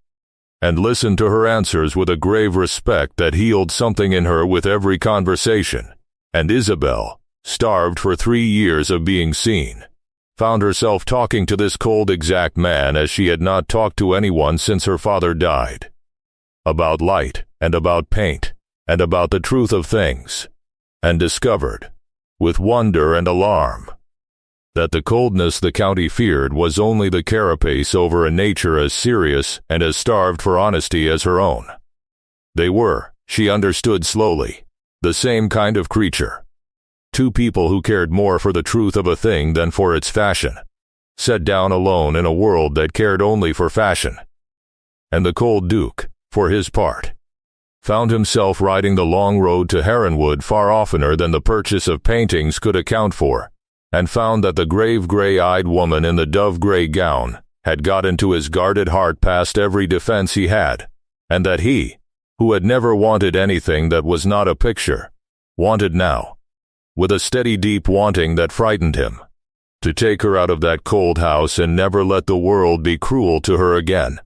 and listened to her answers with a grave respect that healed something in her with every conversation. And Isabel, starved for 3 years of being seen, found herself talking to this cold, exact man as she had not talked to anyone since her father died, about light, and about paint, and about the truth of things, and discovered, with wonder and alarm, that the coldness the county feared was only the carapace over a nature as serious and as starved for honesty as her own. They were, she understood slowly, the same kind of creature. 2 people who cared more for the truth of a thing than for its fashion, set down alone in a world that cared only for fashion. And the cold Duke, for his part, found himself riding the long road to Heronwood far oftener than the purchase of paintings could account for, and found that the grave gray-eyed woman in the dove-gray gown had got into his guarded heart past every defense he had, and that he, who had never wanted anything that was not a picture, wanted now, with a steady deep wanting that frightened him, to take her out of that cold house and never let the world be cruel to her again.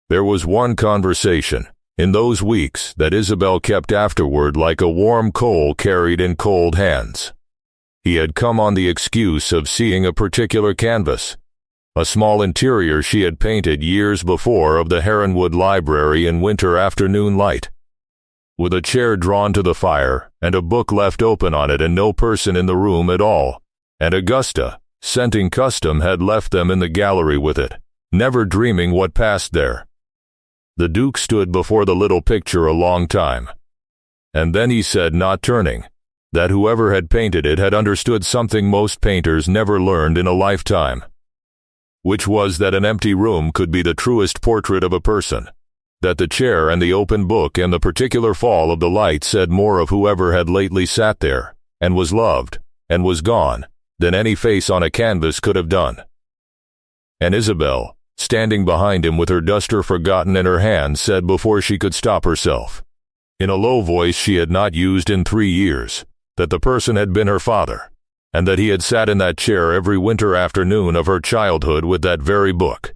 There was one conversation, in those weeks, that Isabel kept afterward like a warm coal carried in cold hands. He had come on the excuse of seeing a particular canvas, a small interior she had painted years before of the Heronwood library in winter afternoon light, with a chair drawn to the fire and a book left open on it and no person in the room at all, and Augusta, scenting custom, had left them in the gallery with it, never dreaming what passed there. The Duke stood before the little picture a long time, and then he said, not turning, that whoever had painted it had understood something most painters never learned in a lifetime, which was that an empty room could be the truest portrait of a person, that the chair and the open book and the particular fall of the light said more of whoever had lately sat there, and was loved, and was gone, than any face on a canvas could have done. And Isabel, standing behind him with her duster forgotten in her hand, said before she could stop herself, in a low voice she had not used in 3 years, that the person had been her father, and that he had sat in that chair every winter afternoon of her childhood with that very book,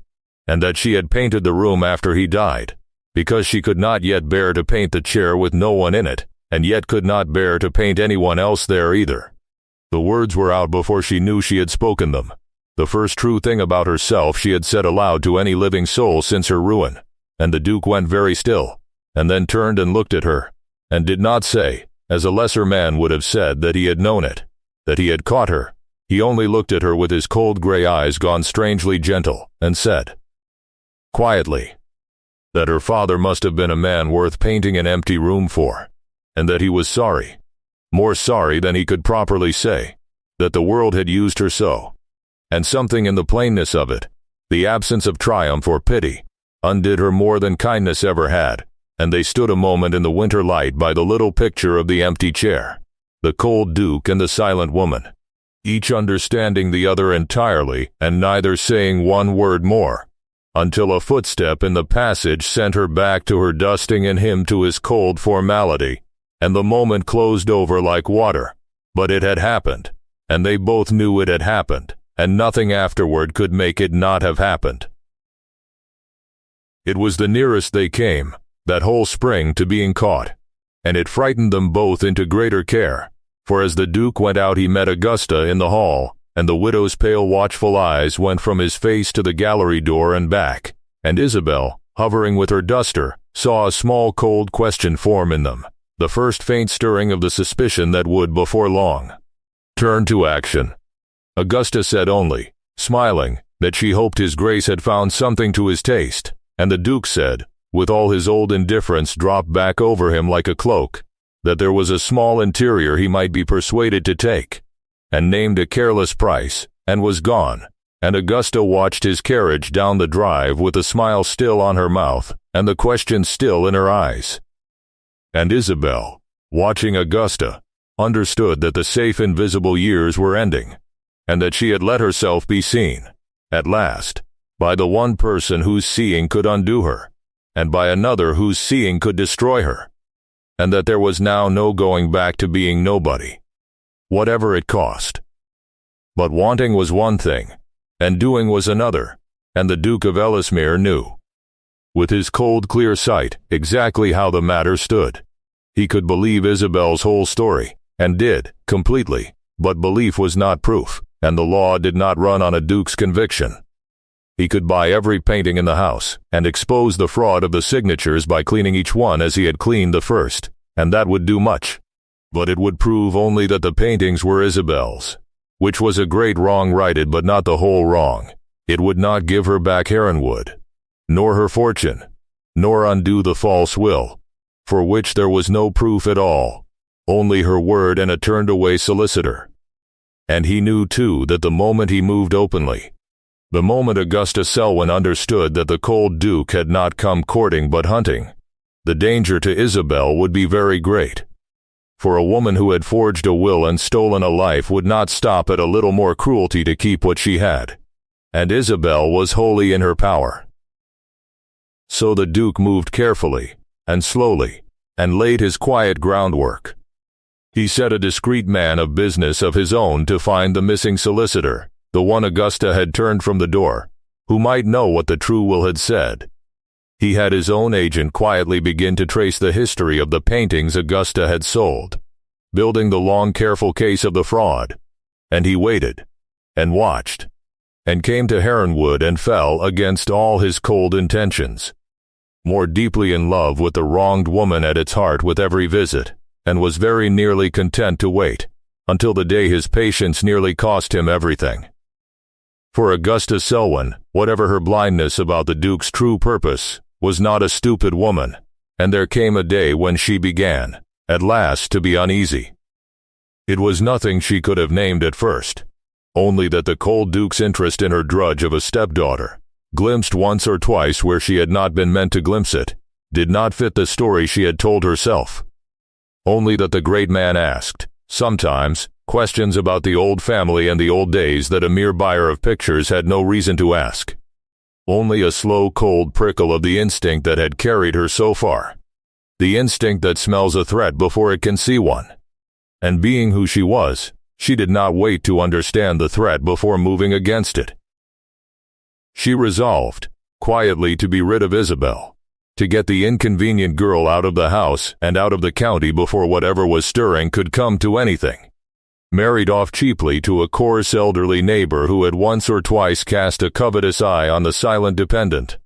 and that she had painted the room after he died, because she could not yet bear to paint the chair with no one in it, and yet could not bear to paint anyone else there either. The words were out before she knew she had spoken them. The first true thing about herself she had said aloud to any living soul since her ruin, and the Duke went very still, and then turned and looked at her, and did not say, as a lesser man would have said, that he had known it, that he had caught her. He only looked at her with his cold gray eyes gone strangely gentle, and said, quietly, that her father must have been a man worth painting an empty room for, and that he was sorry, more sorry than he could properly say, that the world had used her so, and something in the plainness of it, the absence of triumph or pity, undid her more than kindness ever had, and they stood a moment in the winter light by the little picture of the empty chair, the cold Duke and the silent woman, each understanding the other entirely and neither saying one word more, until a footstep in the passage sent her back to her dusting and him to his cold formality, and the moment closed over like water. But it had happened, and they both knew it had happened, and nothing afterward could make it not have happened. It was the nearest they came, that whole spring, to being caught, and it frightened them both into greater care, for as the Duke went out he met Augusta in the hall, and the widow's pale watchful eyes went from his face to the gallery door and back, and Isabel, hovering with her duster, saw a small cold question form in them, the first faint stirring of the suspicion that would before long turn to action. Augusta said only, smiling, that she hoped his Grace had found something to his taste, and the Duke said, with all his old indifference dropped back over him like a cloak, that there was a small interior he might be persuaded to take, and named a careless price, and was gone, and Augusta watched his carriage down the drive with the smile still on her mouth, and the question still in her eyes. And Isabel, watching Augusta, understood that the safe invisible years were ending, and that she had let herself be seen, at last, by the one person whose seeing could undo her, and by another whose seeing could destroy her, and that there was now no going back to being nobody, whatever it cost. But wanting was one thing, and doing was another, and the Duke of Ellesmere knew, with his cold clear sight, exactly how the matter stood. He could believe Isabel's whole story, and did, completely, but belief was not proof, and the law did not run on a duke's conviction. He could buy every painting in the house, and expose the fraud of the signatures by cleaning each one as he had cleaned the first, and that would do much. But it would prove only that the paintings were Isabel's, which was a great wrong righted but not the whole wrong. It would not give her back Heronwood, nor her fortune, nor undo the false will, for which there was no proof at all, only her word and a turned-away solicitor. And he knew, too, that the moment he moved openly, the moment Augusta Selwyn understood that the cold Duke had not come courting but hunting, the danger to Isabel would be very great. For a woman who had forged a will and stolen a life would not stop at a little more cruelty to keep what she had, and Isabel was wholly in her power. So the Duke moved carefully, and slowly, and laid his quiet groundwork. He set a discreet man of business of his own to find the missing solicitor, the one Augusta had turned from the door, who might know what the true will had said. He had his own agent quietly begin to trace the history of the paintings Augusta had sold, building the long careful case of the fraud, and he waited, and watched, and came to Heronwood and fell, against all his cold intentions, more deeply in love with the wronged woman at its heart with every visit, and was very nearly content to wait, until the day his patience nearly cost him everything. For Augusta Selwyn, whatever her blindness about the Duke's true purpose, was not a stupid woman, and there came a day when she began, at last, to be uneasy. It was nothing she could have named at first, only that the cold Duke's interest in her drudge of a stepdaughter, glimpsed once or twice where she had not been meant to glimpse it, did not fit the story she had told herself. Only that the great man asked, sometimes, questions about the old family and the old days that a mere buyer of pictures had no reason to ask. only a slow cold prickle of the instinct that had carried her so far. The instinct that smells a threat before it can see one. And being who she was, she did not wait to understand the threat before moving against it. She resolved, quietly, to be rid of Isabel, to get the inconvenient girl out of the house and out of the county before whatever was stirring could come to anything. Married off cheaply to a coarse elderly neighbor who had once or twice cast a covetous eye on the silent dependent.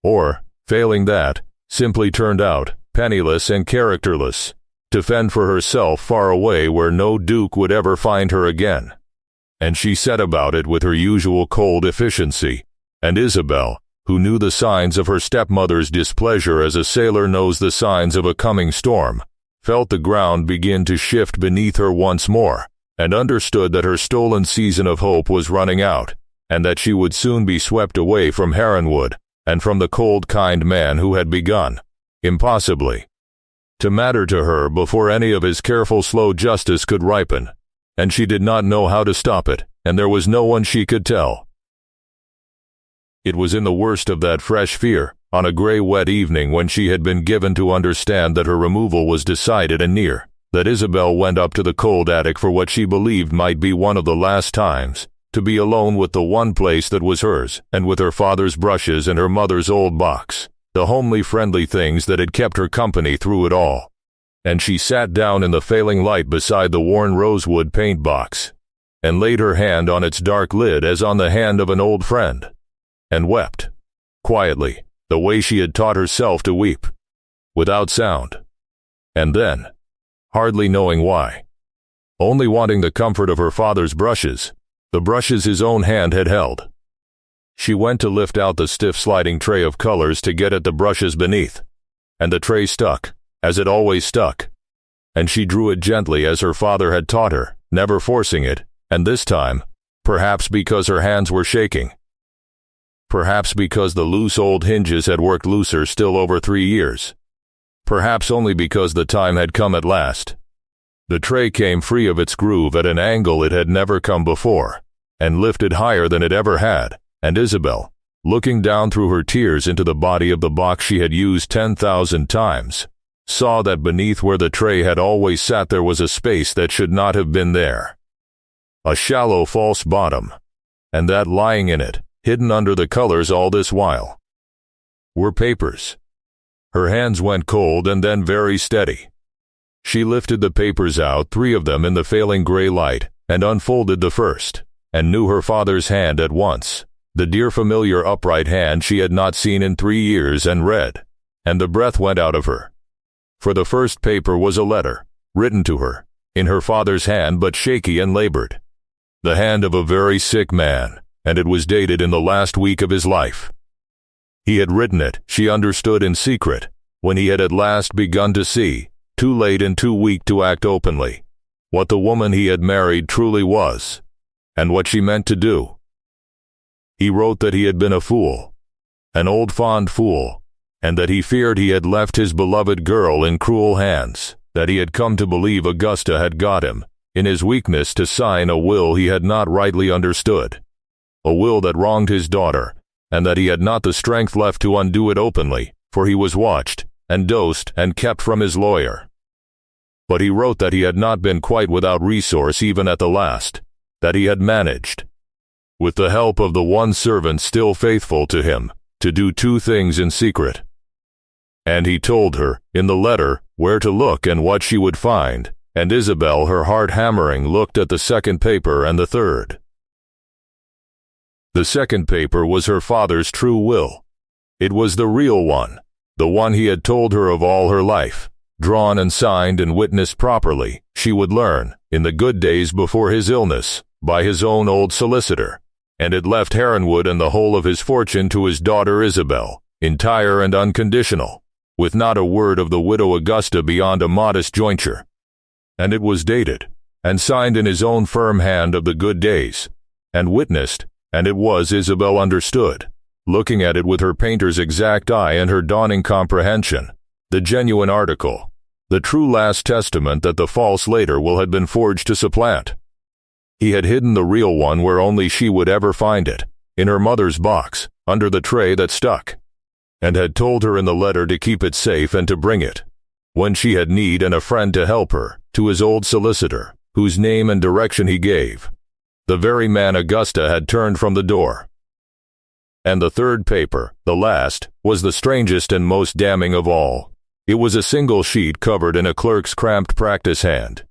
Or, failing that, simply turned out, penniless and characterless, to fend for herself far away where no duke would ever find her again. And she set about it with her usual cold efficiency, and Isabel, who knew the signs of her stepmother's displeasure as a sailor knows the signs of a coming storm, felt the ground begin to shift beneath her once more, and understood that her stolen season of hope was running out, and that she would soon be swept away from Heronwood, and from the cold kind man who had begun, impossibly, to matter to her before any of his careful slow justice could ripen, and she did not know how to stop it, and there was no one she could tell. It was in the worst of that fresh fear, on a grey wet evening when she had been given to understand that her removal was decided and near, that Isabel went up to the cold attic for what she believed might be one of the last times, to be alone with the one place that was hers, and with her father's brushes and her mother's old box, the homely friendly things that had kept her company through it all. And she sat down in the failing light beside the worn rosewood paint box, and laid her hand on its dark lid as on the hand of an old friend, and wept, quietly, the way she had taught herself to weep, without sound. And then, hardly knowing why, only wanting the comfort of her father's brushes, the brushes his own hand had held, she went to lift out the stiff sliding tray of colors to get at the brushes beneath, and the tray stuck, as it always stuck, and she drew it gently as her father had taught her, never forcing it, and this time, perhaps because her hands were shaking, perhaps because the loose old hinges had worked looser still over 3 years, perhaps only because the time had come at last. The tray came free of its groove at an angle it had never come before, and lifted higher than it ever had, and Isabel, looking down through her tears into the body of the box she had used 10,000 times, saw that beneath where the tray had always sat there was a space that should not have been there. A shallow false bottom, and that lying in it, hidden under the colors all this while, were papers. Her hands went cold and then very steady. She lifted the papers out, 3 of them in the failing gray light, and unfolded the first, and knew her father's hand at once, the dear familiar upright hand she had not seen in 3 years, and read, and the breath went out of her. For the first paper was a letter, written to her, in her father's hand but shaky and labored, the hand of a very sick man, and it was dated in the last week of his life. He had written it, she understood, in secret, when he had at last begun to see, too late and too weak to act openly, what the woman he had married truly was, and what she meant to do. He wrote that he had been a fool, an old fond fool, and that he feared he had left his beloved girl in cruel hands, that he had come to believe Augusta had got him, in his weakness, to sign a will he had not rightly understood, a will that wronged his daughter, and that he had not the strength left to undo it openly, for he was watched, and dosed, and kept from his lawyer. But he wrote that he had not been quite without resource even at the last, that he had managed, with the help of the one servant still faithful to him, to do 2 things in secret. And he told her, in the letter, where to look and what she would find, and Isabel, her heart hammering, looked at the second paper and the third. The second paper was her father's true will. It was the real one, the one he had told her of all her life, drawn and signed and witnessed properly, she would learn, in the good days before his illness, by his own old solicitor, and it left Heronwood and the whole of his fortune to his daughter Isabel, entire and unconditional, with not a word of the widow Augusta beyond a modest jointure. And it was dated, and signed in his own firm hand of the good days, and witnessed, and it was, Isabel understood, looking at it with her painter's exact eye and her dawning comprehension, the genuine article, the true last testament that the false later will had been forged to supplant. He had hidden the real one where only she would ever find it, in her mother's box, under the tray that stuck, and had told her in the letter to keep it safe and to bring it, when she had need and a friend to help her, to his old solicitor, whose name and direction he gave. The very man Augusta had turned from the door. And the third paper, the last, was the strangest and most damning of all. It was a single sheet covered in a clerk's cramped practice hand,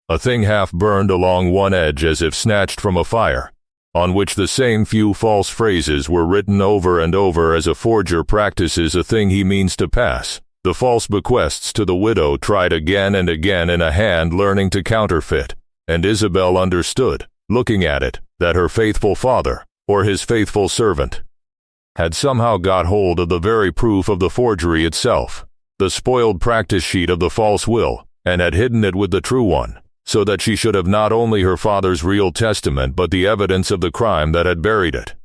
a thing half burned along one edge as if snatched from a fire, on which the same few false phrases were written over and over as a forger practices a thing he means to pass. The false bequests to the widow tried again and again in a hand learning to counterfeit, and Isabel understood, looking at it, that her faithful father, or his faithful servant, had somehow got hold of the very proof of the forgery itself, the spoiled practice sheet of the false will, and had hidden it with the true one, so that she should have not only her father's real testament but the evidence of the crime that had buried it.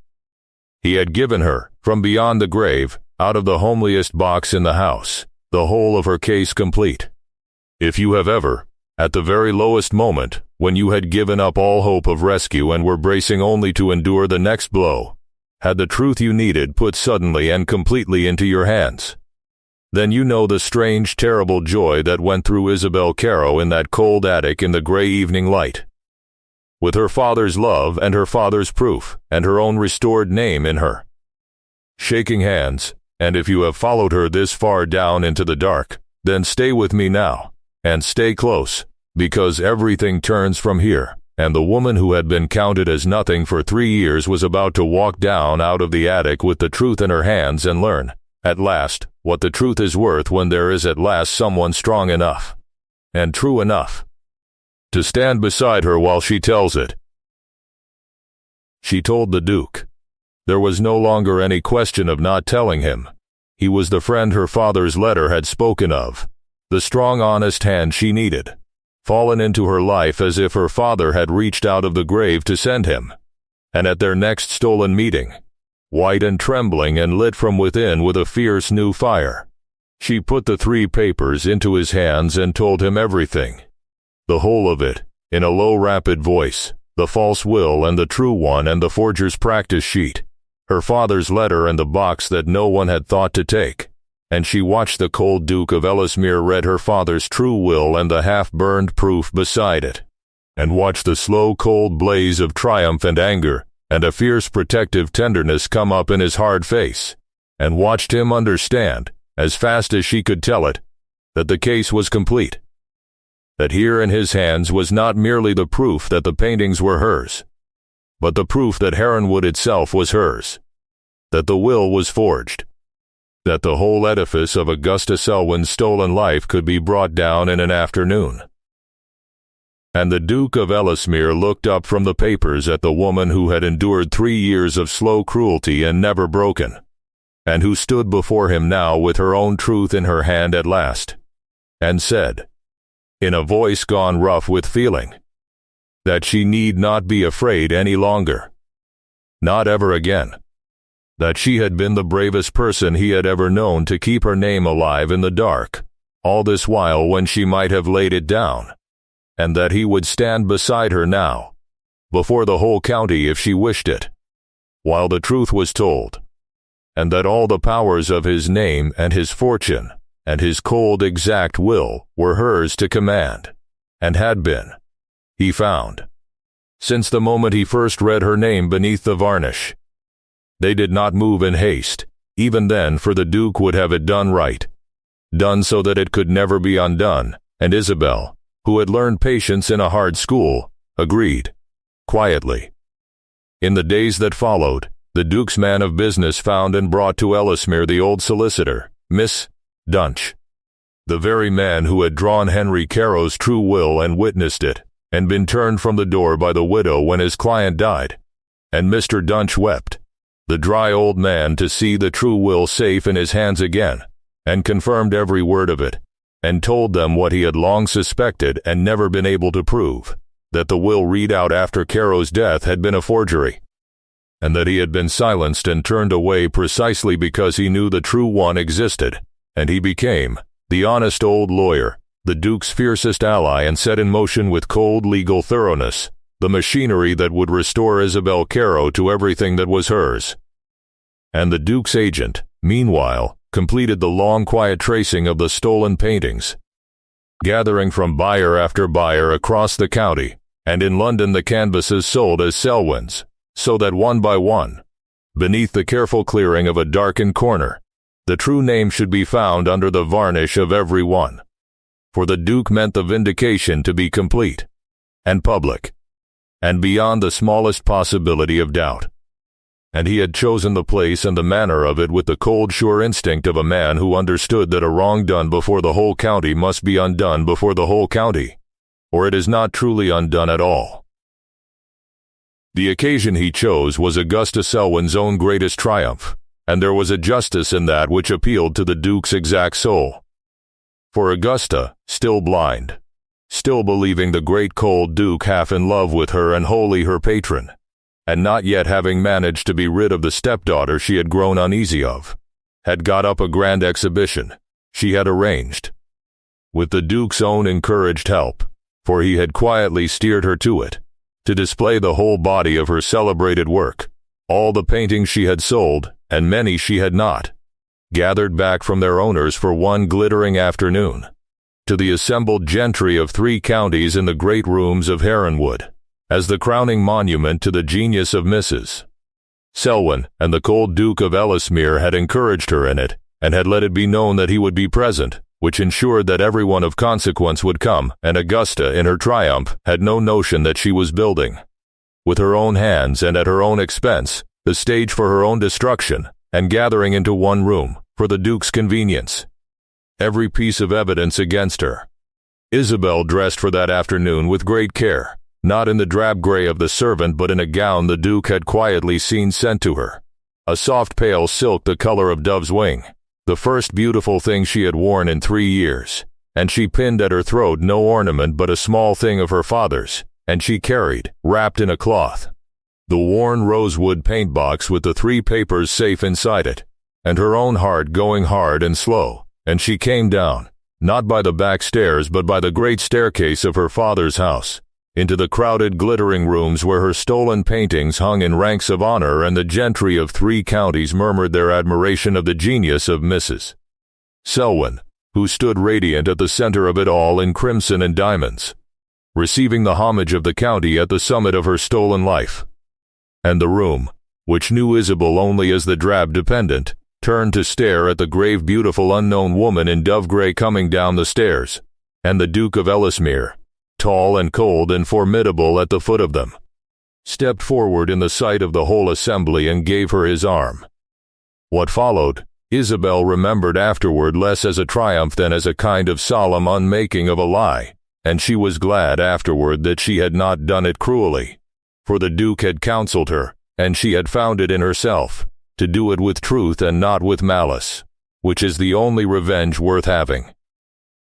He had given her, from beyond the grave, out of the homeliest box in the house, the whole of her case complete. If you have ever, at the very lowest moment, when you had given up all hope of rescue and were bracing only to endure the next blow, had the truth you needed put suddenly and completely into your hands, then you know the strange, terrible joy that went through Isabel Carrow in that cold attic in the gray evening light, with her father's love and her father's proof and her own restored name in her. Shaking hands, and if you have followed her this far down into the dark, then stay with me now, and stay close, because everything turns from here, and the woman who had been counted as nothing for 3 years was about to walk down out of the attic with the truth in her hands and learn, at last, what the truth is worth when there is at last someone strong enough, and true enough, to stand beside her while she tells it. She told the Duke. There was no longer any question of not telling him. He was the friend her father's letter had spoken of, the strong, honest hand she needed, fallen into her life as if her father had reached out of the grave to send him. And at their next stolen meeting, white and trembling and lit from within with a fierce new fire, she put the 3 papers into his hands and told him everything, the whole of it, in a low, rapid voice, the false will and the true one and the forger's practice sheet, her father's letter and the box that no one had thought to take. And she watched the cold Duke of Ellesmere read her father's true will and the half-burned proof beside it, and watched the slow, cold blaze of triumph and anger and a fierce protective tenderness come up in his hard face, and watched him understand, as fast as she could tell it, that the case was complete, that here in his hands was not merely the proof that the paintings were hers, but the proof that Heronwood itself was hers, that the will was forged, that the whole edifice of Augusta Selwyn's stolen life could be brought down in an afternoon. And the Duke of Ellesmere looked up from the papers at the woman who had endured 3 years of slow cruelty and never broken, and who stood before him now with her own truth in her hand at last, and said, in a voice gone rough with feeling, that she need not be afraid any longer, not ever again, that she had been the bravest person he had ever known to keep her name alive in the dark, all this while when she might have laid it down, and that he would stand beside her now, before the whole county if she wished it, while the truth was told, and that all the powers of his name and his fortune and his cold exact will were hers to command, and had been, he found, since the moment he first read her name beneath the varnish. They did not move in haste, even then, for the Duke would have it done right, done so that it could never be undone, and Isabel, who had learned patience in a hard school, agreed, quietly. In the days that followed, the Duke's man of business found and brought to Ellesmere the old solicitor, Miss Dunch, the very man who had drawn Henry Carrow's true will and witnessed it, and been turned from the door by the widow when his client died. And Mr. Dunch wept, the dry old man, to see the true will safe in his hands again, and confirmed every word of it, and told them what he had long suspected and never been able to prove, that the will read out after Carrow's death had been a forgery, and that he had been silenced and turned away precisely because he knew the true one existed, and he became, the honest old lawyer, the Duke's fiercest ally, and set in motion with cold legal thoroughness the machinery that would restore Isabel Carrow to everything that was hers. And the Duke's agent, meanwhile, completed the long quiet tracing of the stolen paintings, gathering from buyer after buyer across the county, and in London the canvases sold as Selwyn's, so that one by one, beneath the careful clearing of a darkened corner, the true name should be found under the varnish of every one. For the Duke meant the vindication to be complete, and public, and beyond the smallest possibility of doubt. And he had chosen the place and the manner of it with the cold, sure instinct of a man who understood that a wrong done before the whole county must be undone before the whole county, or it is not truly undone at all. The occasion he chose was Augusta Selwyn's own greatest triumph, and there was a justice in that which appealed to the Duke's exact soul. For Augusta, still blind, still believing the great cold Duke half in love with her and wholly her patron, and not yet having managed to be rid of the stepdaughter she had grown uneasy of, had got up a grand exhibition she had arranged, with the Duke's own encouraged help, for he had quietly steered her to it, to display the whole body of her celebrated work, all the paintings she had sold, and many she had not, gathered back from their owners for one glittering afternoon, to the assembled gentry of 3 counties in the great rooms of Heronwood, as the crowning monument to the genius of Mrs. Selwyn, and the cold Duke of Ellesmere had encouraged her in it, and had let it be known that he would be present, which ensured that everyone of consequence would come, and Augusta, in her triumph, had no notion that she was building, with her own hands and at her own expense, the stage for her own destruction, and gathering into one room, for the Duke's convenience, every piece of evidence against her. Isabel dressed for that afternoon with great care, not in the drab gray of the servant but in a gown the Duke had quietly seen sent to her, a soft pale silk the color of dove's wing, the first beautiful thing she had worn in 3 years, and she pinned at her throat no ornament but a small thing of her father's, and she carried, wrapped in a cloth, the worn rosewood paint box with the 3 papers safe inside it, and her own heart going hard and slow, and she came down, not by the back stairs but by the great staircase of her father's house, into the crowded glittering rooms where her stolen paintings hung in ranks of honor and the gentry of 3 counties murmured their admiration of the genius of Mrs. Selwyn, who stood radiant at the center of it all in crimson and diamonds, receiving the homage of the county at the summit of her stolen life. And the room, which knew Isabel only as the drab dependent, turned to stare at the grave beautiful unknown woman in dove gray coming down the stairs, and the Duke of Ellesmere, tall and cold and formidable at the foot of them, stepped forward in the sight of the whole assembly and gave her his arm. What followed, Isabel remembered afterward less as a triumph than as a kind of solemn unmaking of a lie, and she was glad afterward that she had not done it cruelly, for the Duke had counseled her, and she had found it in herself, to do it with truth and not with malice, which is the only revenge worth having.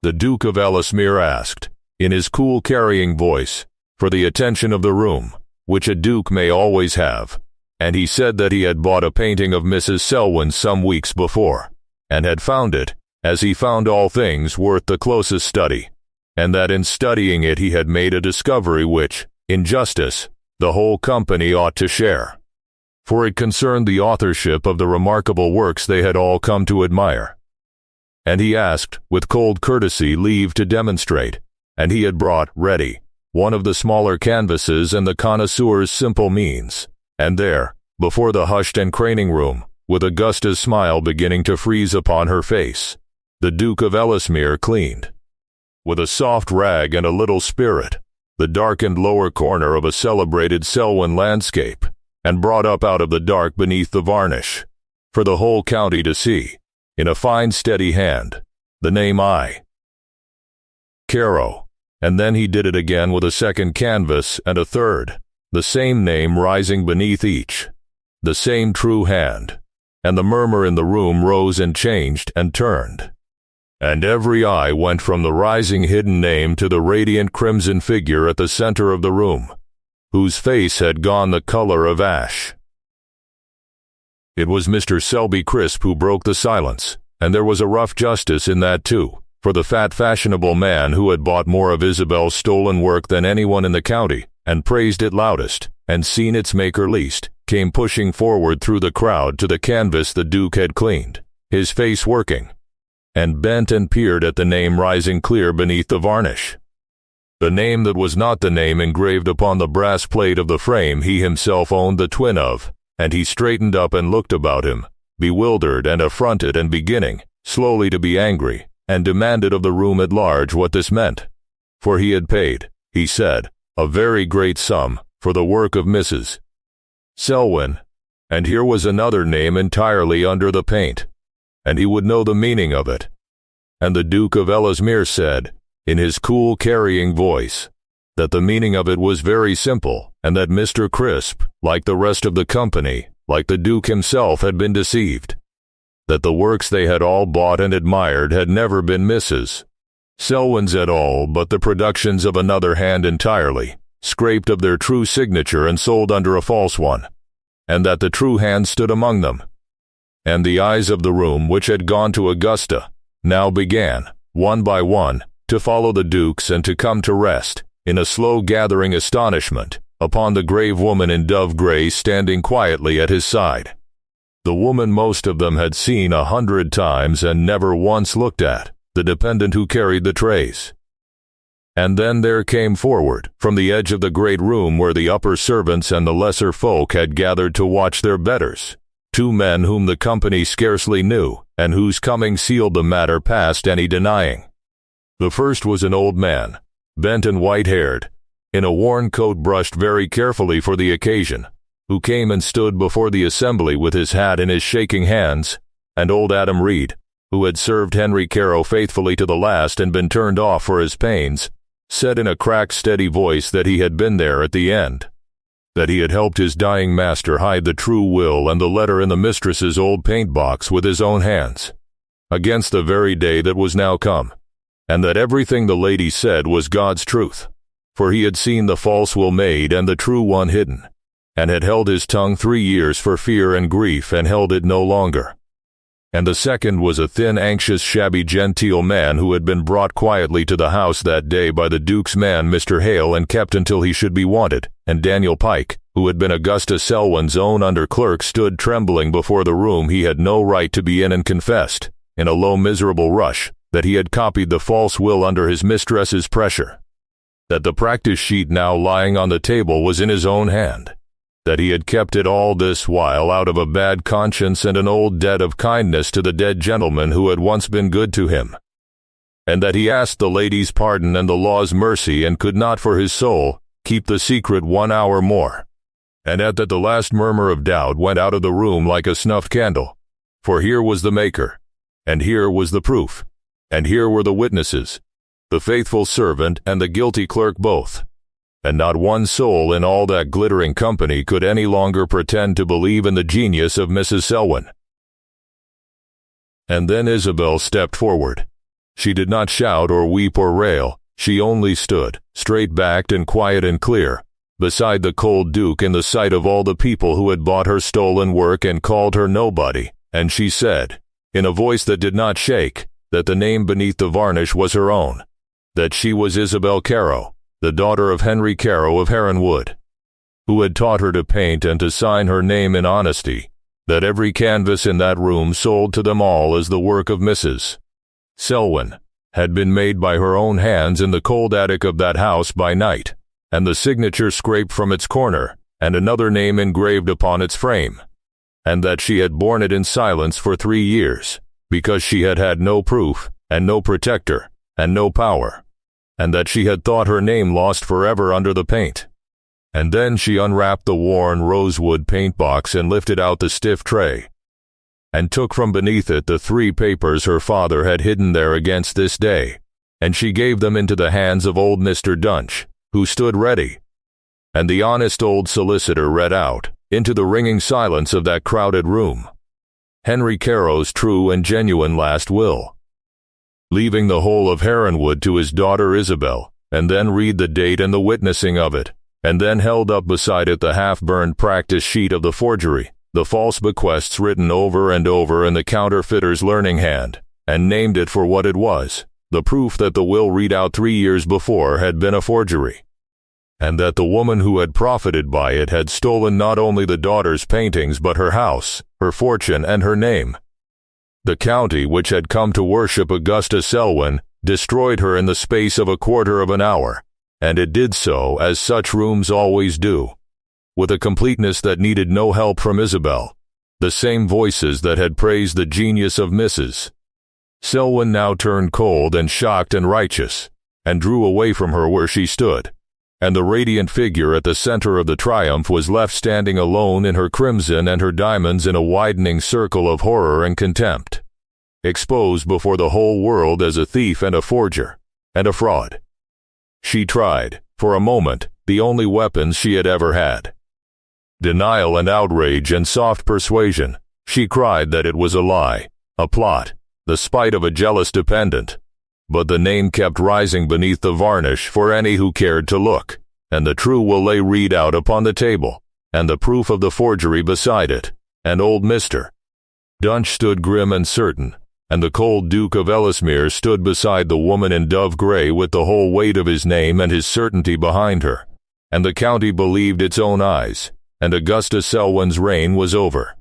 The Duke of Ellesmere asked, in his cool carrying voice, for the attention of the room, which a duke may always have, and he said that he had bought a painting of Mrs. Selwyn some weeks before, and had found it, as he found all things, worth the closest study, and that in studying it he had made a discovery which, in justice, the whole company ought to share, for it concerned the authorship of the remarkable works they had all come to admire. And he asked, with cold courtesy, leave to demonstrate, and he had brought, ready, one of the smaller canvases and the connoisseur's simple means, and there, before the hushed and craning room, with Augusta's smile beginning to freeze upon her face, the Duke of Ellesmere cleaned, with a soft rag and a little spirit, the darkened lower corner of a celebrated Selwyn landscape, and brought up out of the dark beneath the varnish, for the whole county to see, in a fine steady hand, the name I. Carrow. And then he did it again with a second canvas and a third, the same name rising beneath each, the same true hand, and the murmur in the room rose and changed and turned, and every eye went from the rising hidden name to the radiant crimson figure at the center of the room, whose face had gone the color of ash. It was Mr. Selby Crisp who broke the silence, and there was a rough justice in that too, for the fat fashionable man who had bought more of Isabel's stolen work than anyone in the county and praised it loudest, and seen its maker least, came pushing forward through the crowd to the canvas the Duke had cleaned, his face working, and bent and peered at the name rising clear beneath the varnish. The name that was not the name engraved upon the brass plate of the frame he himself owned the twin of, and he straightened up and looked about him, bewildered and affronted, and beginning, slowly, to be angry, and demanded of the room at large what this meant. For he had paid, he said, a very great sum for the work of Mrs. Selwyn, and here was another name entirely under the paint, and he would know the meaning of it. And the Duke of Ellesmere said, in his cool carrying voice, that the meaning of it was very simple, and that Mr. Crisp, like the rest of the company, like the Duke himself, had been deceived, that the works they had all bought and admired had never been Mrs. Selwyn's at all, but the productions of another hand entirely, scraped of their true signature and sold under a false one, and that the true hand stood among them. And the eyes of the room, which had gone to Augusta, now began, one by one, to follow the Duke's and to come to rest, in a slow gathering astonishment, upon the grave woman in dove grey standing quietly at his side. The woman most of them had seen 100 times and never once looked at, the dependent who carried the trays. And then there came forward, from the edge of the great room where the upper servants and the lesser folk had gathered to watch their betters, 2 men whom the company scarcely knew, and whose coming sealed the matter past any denying. The first was an old man, bent and white-haired, in a worn coat brushed very carefully for the occasion, who came and stood before the assembly with his hat in his shaking hands, and old Adam Reed, who had served Henry Carrow faithfully to the last and been turned off for his pains, said in a cracked, steady voice that he had been there at the end, that he had helped his dying master hide the true will and the letter in the mistress's old paint-box with his own hands, against the very day that was now come, and that everything the lady said was God's truth, for he had seen the false will made and the true one hidden, and had held his tongue 3 years for fear and grief, and held it no longer. And the second was a thin, anxious, shabby, genteel man who had been brought quietly to the house that day by the Duke's man, Mr. Hale, and kept until he should be wanted, and Daniel Pike, who had been Augusta Selwyn's own under-clerk, stood trembling before the room he had no right to be in, and confessed, in a low, miserable rush, that he had copied the false will under his mistress's pressure, that the practice sheet now lying on the table was in his own hand, that he had kept it all this while out of a bad conscience and an old debt of kindness to the dead gentleman who had once been good to him, and that he asked the lady's pardon and the law's mercy, and could not for his soul keep the secret 1 hour more, and at that the last murmur of doubt went out of the room like a snuffed candle, for here was the maker, and here was the proof, and here were the witnesses, the faithful servant and the guilty clerk both, and not one soul in all that glittering company could any longer pretend to believe in the genius of Mrs. Selwyn. And then Isabel stepped forward. She did not shout or weep or rail, she only stood, straight-backed and quiet and clear, beside the cold Duke in the sight of all the people who had bought her stolen work and called her nobody, and she said, in a voice that did not shake, that the name beneath the varnish was her own, that she was Isabel Carrow, the daughter of Henry Carrow of Heronwood, who had taught her to paint and to sign her name in honesty, that every canvas in that room sold to them all as the work of Mrs. Selwyn had been made by her own hands in the cold attic of that house by night, and the signature scraped from its corner, and another name engraved upon its frame, and that she had borne it in silence for 3 years, because she had had no proof, and no protector, and no power, and that she had thought her name lost forever under the paint. And then she unwrapped the worn rosewood paint-box and lifted out the stiff tray, and took from beneath it the 3 papers her father had hidden there against this day, and she gave them into the hands of old Mr. Dunch, who stood ready, and the honest old solicitor read out, into the ringing silence of that crowded room, Henry Carrow's true and genuine last will, leaving the whole of Heronwood to his daughter Isabel, and then read the date and the witnessing of it, and then held up beside it the half-burned practice sheet of the forgery, the false bequests written over and over in the counterfeiter's learning hand, and named it for what it was, the proof that the will read out 3 years before had been a forgery. and that the woman who had profited by it had stolen not only the daughter's paintings but her house, her fortune, and her name. The county, which had come to worship Augusta Selwyn, destroyed her in the space of a quarter of an hour, and it did so, as such rooms always do, with a completeness that needed no help from Isabel, the same voices that had praised the genius of Mrs. Selwyn now turned cold and shocked and righteous, and drew away from her where she stood, and the radiant figure at the center of the triumph was left standing alone in her crimson and her diamonds in a widening circle of horror and contempt, exposed before the whole world as a thief and a forger, and a fraud. She tried, for a moment, the only weapons she had ever had. Denial and outrage and soft persuasion. She cried that it was a lie, a plot, the spite of a jealous dependent. But the name kept rising beneath the varnish for any who cared to look, and the true will lay read out upon the table, and the proof of the forgery beside it, and old Mr. Dunch stood grim and certain, and the cold Duke of Ellesmere stood beside the woman in dove grey with the whole weight of his name and his certainty behind her, and the county believed its own eyes, and Augusta Selwyn's reign was over.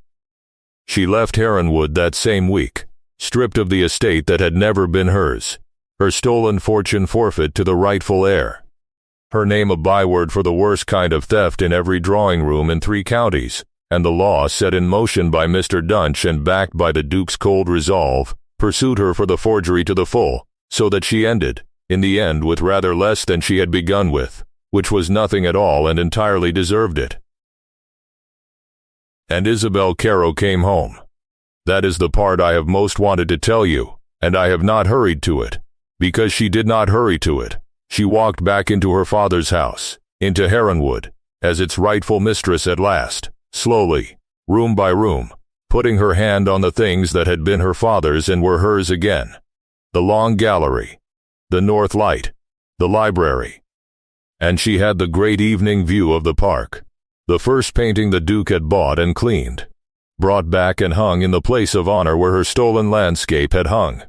She left Heronwood that same week, stripped of the estate that had never been hers, her stolen fortune forfeit to the rightful heir, her name a byword for the worst kind of theft in every drawing room in 3 counties, and the law set in motion by Mr. Dunch and backed by the Duke's cold resolve, pursued her for the forgery to the full, so that she ended, in the end, with rather less than she had begun with, which was nothing at all and entirely deserved it. And Isabel Carrow came home. That is the part I have most wanted to tell you, and I have not hurried to it. Because she did not hurry to it, she walked back into her father's house, into Heronwood, as its rightful mistress at last, slowly, room by room, putting her hand on the things that had been her father's and were hers again. The long gallery, the north light, the library. And she had the great evening view of the park, the first painting the Duke had bought and cleaned, brought back and hung in the place of honor where her stolen landscape had hung.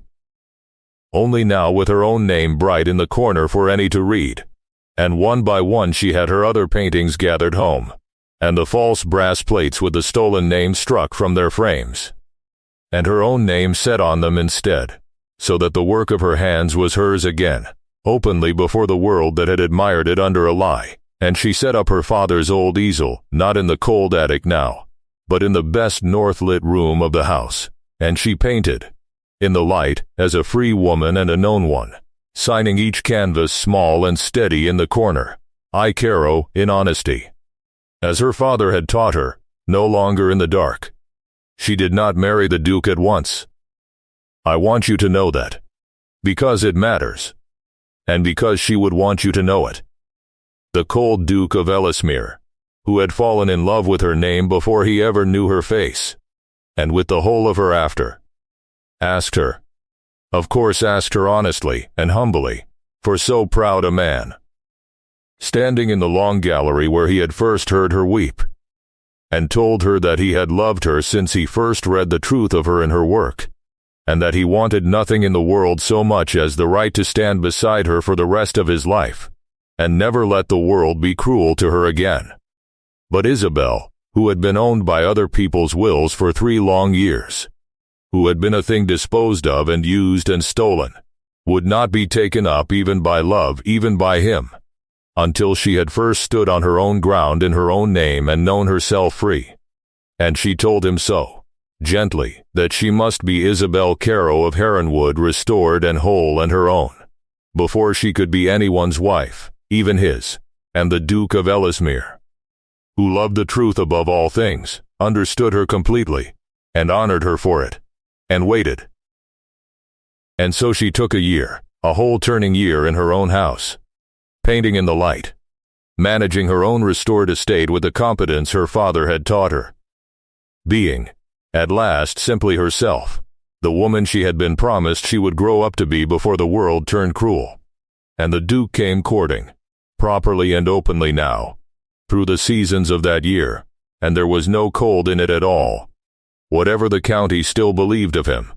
Only now with her own name bright in the corner for any to read, and one by one she had her other paintings gathered home, and the false brass plates with the stolen name struck from their frames, and her own name set on them instead, so that the work of her hands was hers again, openly before the world that had admired it under a lie. And she set up her father's old easel, not in the cold attic now, but in the best north-lit room of the house, and she painted, in the light, as a free woman and a known one, signing each canvas small and steady in the corner, I Carrow, in honesty. As her father had taught her, no longer in the dark. She did not marry the Duke at once. I want you to know that. Because it matters. And because she would want you to know it. The cold Duke of Ellesmere, who had fallen in love with her name before he ever knew her face, and with the whole of her after, asked her, of course asked her honestly and humbly, for so proud a man, standing in the long gallery where he had first heard her weep, and told her that he had loved her since he first read the truth of her in her work, and that he wanted nothing in the world so much as the right to stand beside her for the rest of his life, and never let the world be cruel to her again. But Isabel, who had been owned by other people's wills for 3 long years, who had been a thing disposed of and used and stolen, would not be taken up even by love, even by him, until she had first stood on her own ground in her own name and known herself free. And she told him so, gently, that she must be Isabel Carrow of Heronwood, restored and whole and her own, before she could be anyone's wife, even his, and the Duke of Ellesmere, who loved the truth above all things, understood her completely, and honored her for it, and waited. And so she took a year, a whole turning year in her own house, painting in the light, managing her own restored estate with the competence her father had taught her, being, at last, simply herself, the woman she had been promised she would grow up to be before the world turned cruel. And the Duke came courting, properly and openly now, through the seasons of that year, and there was no cold in it at all, whatever the county still believed of him.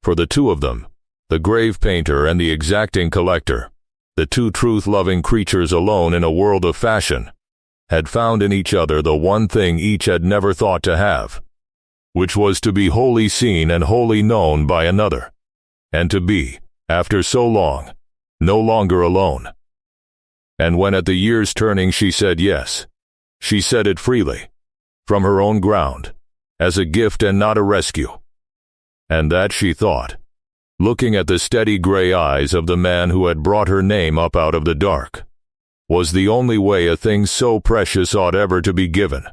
For the two of them, the grave painter and the exacting collector, the two truth-loving creatures alone in a world of fashion, had found in each other the one thing each had never thought to have, which was to be wholly seen and wholly known by another, and to be, after so long, no longer alone. And when at the year's turning she said yes, she said it freely, from her own ground, as a gift and not a rescue. And that, she thought, looking at the steady gray eyes of the man who had brought her name up out of the dark, was the only way a thing so precious ought ever to be given.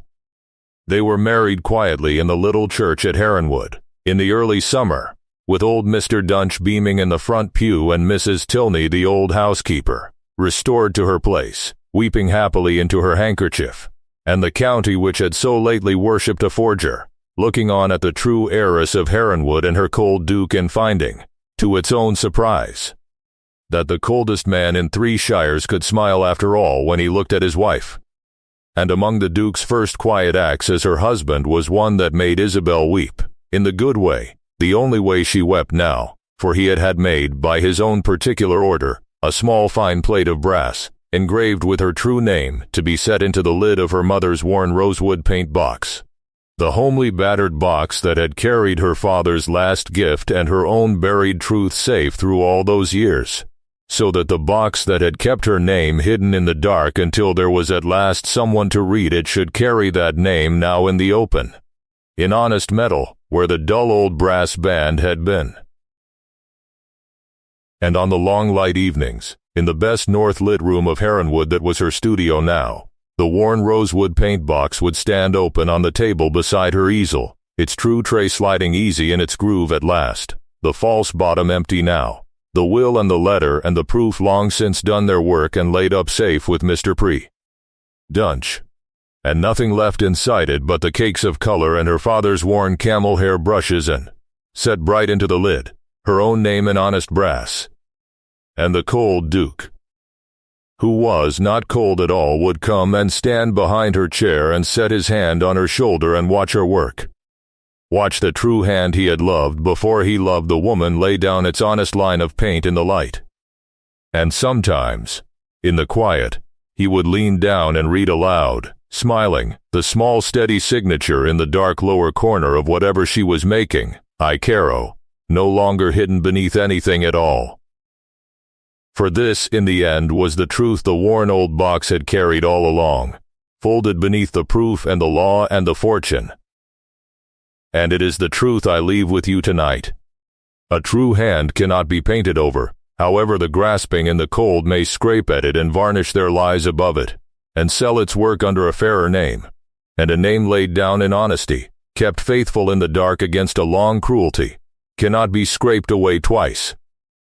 They were married quietly in the little church at Heronwood, in the early summer, with old Mr. Dunch beaming in the front pew and Mrs. Tilney, the old housekeeper, restored to her place, weeping happily into her handkerchief, and the county which had so lately worshipped a forger, looking on at the true heiress of Heronwood and her cold duke, and finding, to its own surprise, that the coldest man in 3 shires could smile after all when he looked at his wife. And among the duke's first quiet acts as her husband was one that made Isabel weep, in the good way, the only way she wept now, for he had made, by his own particular order, a small fine plate of brass, engraved with her true name, to be set into the lid of her mother's worn rosewood paint box, the homely battered box that had carried her father's last gift and her own buried truth safe through all those years, so that the box that had kept her name hidden in the dark until there was at last someone to read it should carry that name now in the open, in honest metal, where the dull old brass band had been. And on the long light evenings, in the best north-lit room of Heronwood that was her studio now, the worn rosewood paint box would stand open on the table beside her easel, its true tray sliding easy in its groove at last, the false bottom empty now, the will and the letter and the proof long since done their work and laid up safe with Mr. Dunch, and nothing left inside it but the cakes of color and her father's worn camel hair brushes, and, set bright into the lid, her own name in honest brass. And the cold duke, who was not cold at all, would come and stand behind her chair and set his hand on her shoulder and watch her work. Watch the true hand he had loved before he loved the woman lay down its honest line of paint in the light. And sometimes, in the quiet, he would lean down and read aloud, smiling, the small steady signature in the dark lower corner of whatever she was making, I Carrow, no longer hidden beneath anything at all. For this, in the end, was the truth the worn old box had carried all along, folded beneath the proof and the law and the fortune. And it is the truth I leave with you tonight. A true hand cannot be painted over, however the grasping and the cold may scrape at it and varnish their lies above it, and sell its work under a fairer name, and a name laid down in honesty, kept faithful in the dark against a long cruelty, cannot be scraped away twice,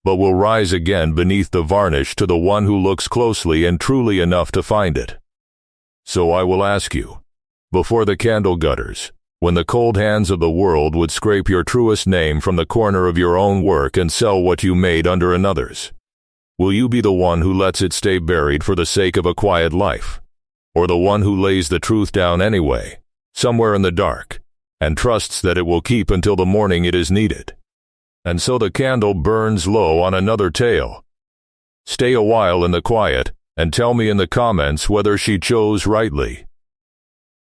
but will rise again beneath the varnish to the one who looks closely and truly enough to find it. So I will ask you, before the candle gutters, when the cold hands of the world would scrape your truest name from the corner of your own work and sell what you made under another's, will you be the one who lets it stay buried for the sake of a quiet life, or the one who lays the truth down anyway, somewhere in the dark, and trusts that it will keep until the morning it is needed? And so the candle burns low on another tale. Stay a while in the quiet, and tell me in the comments whether she chose rightly.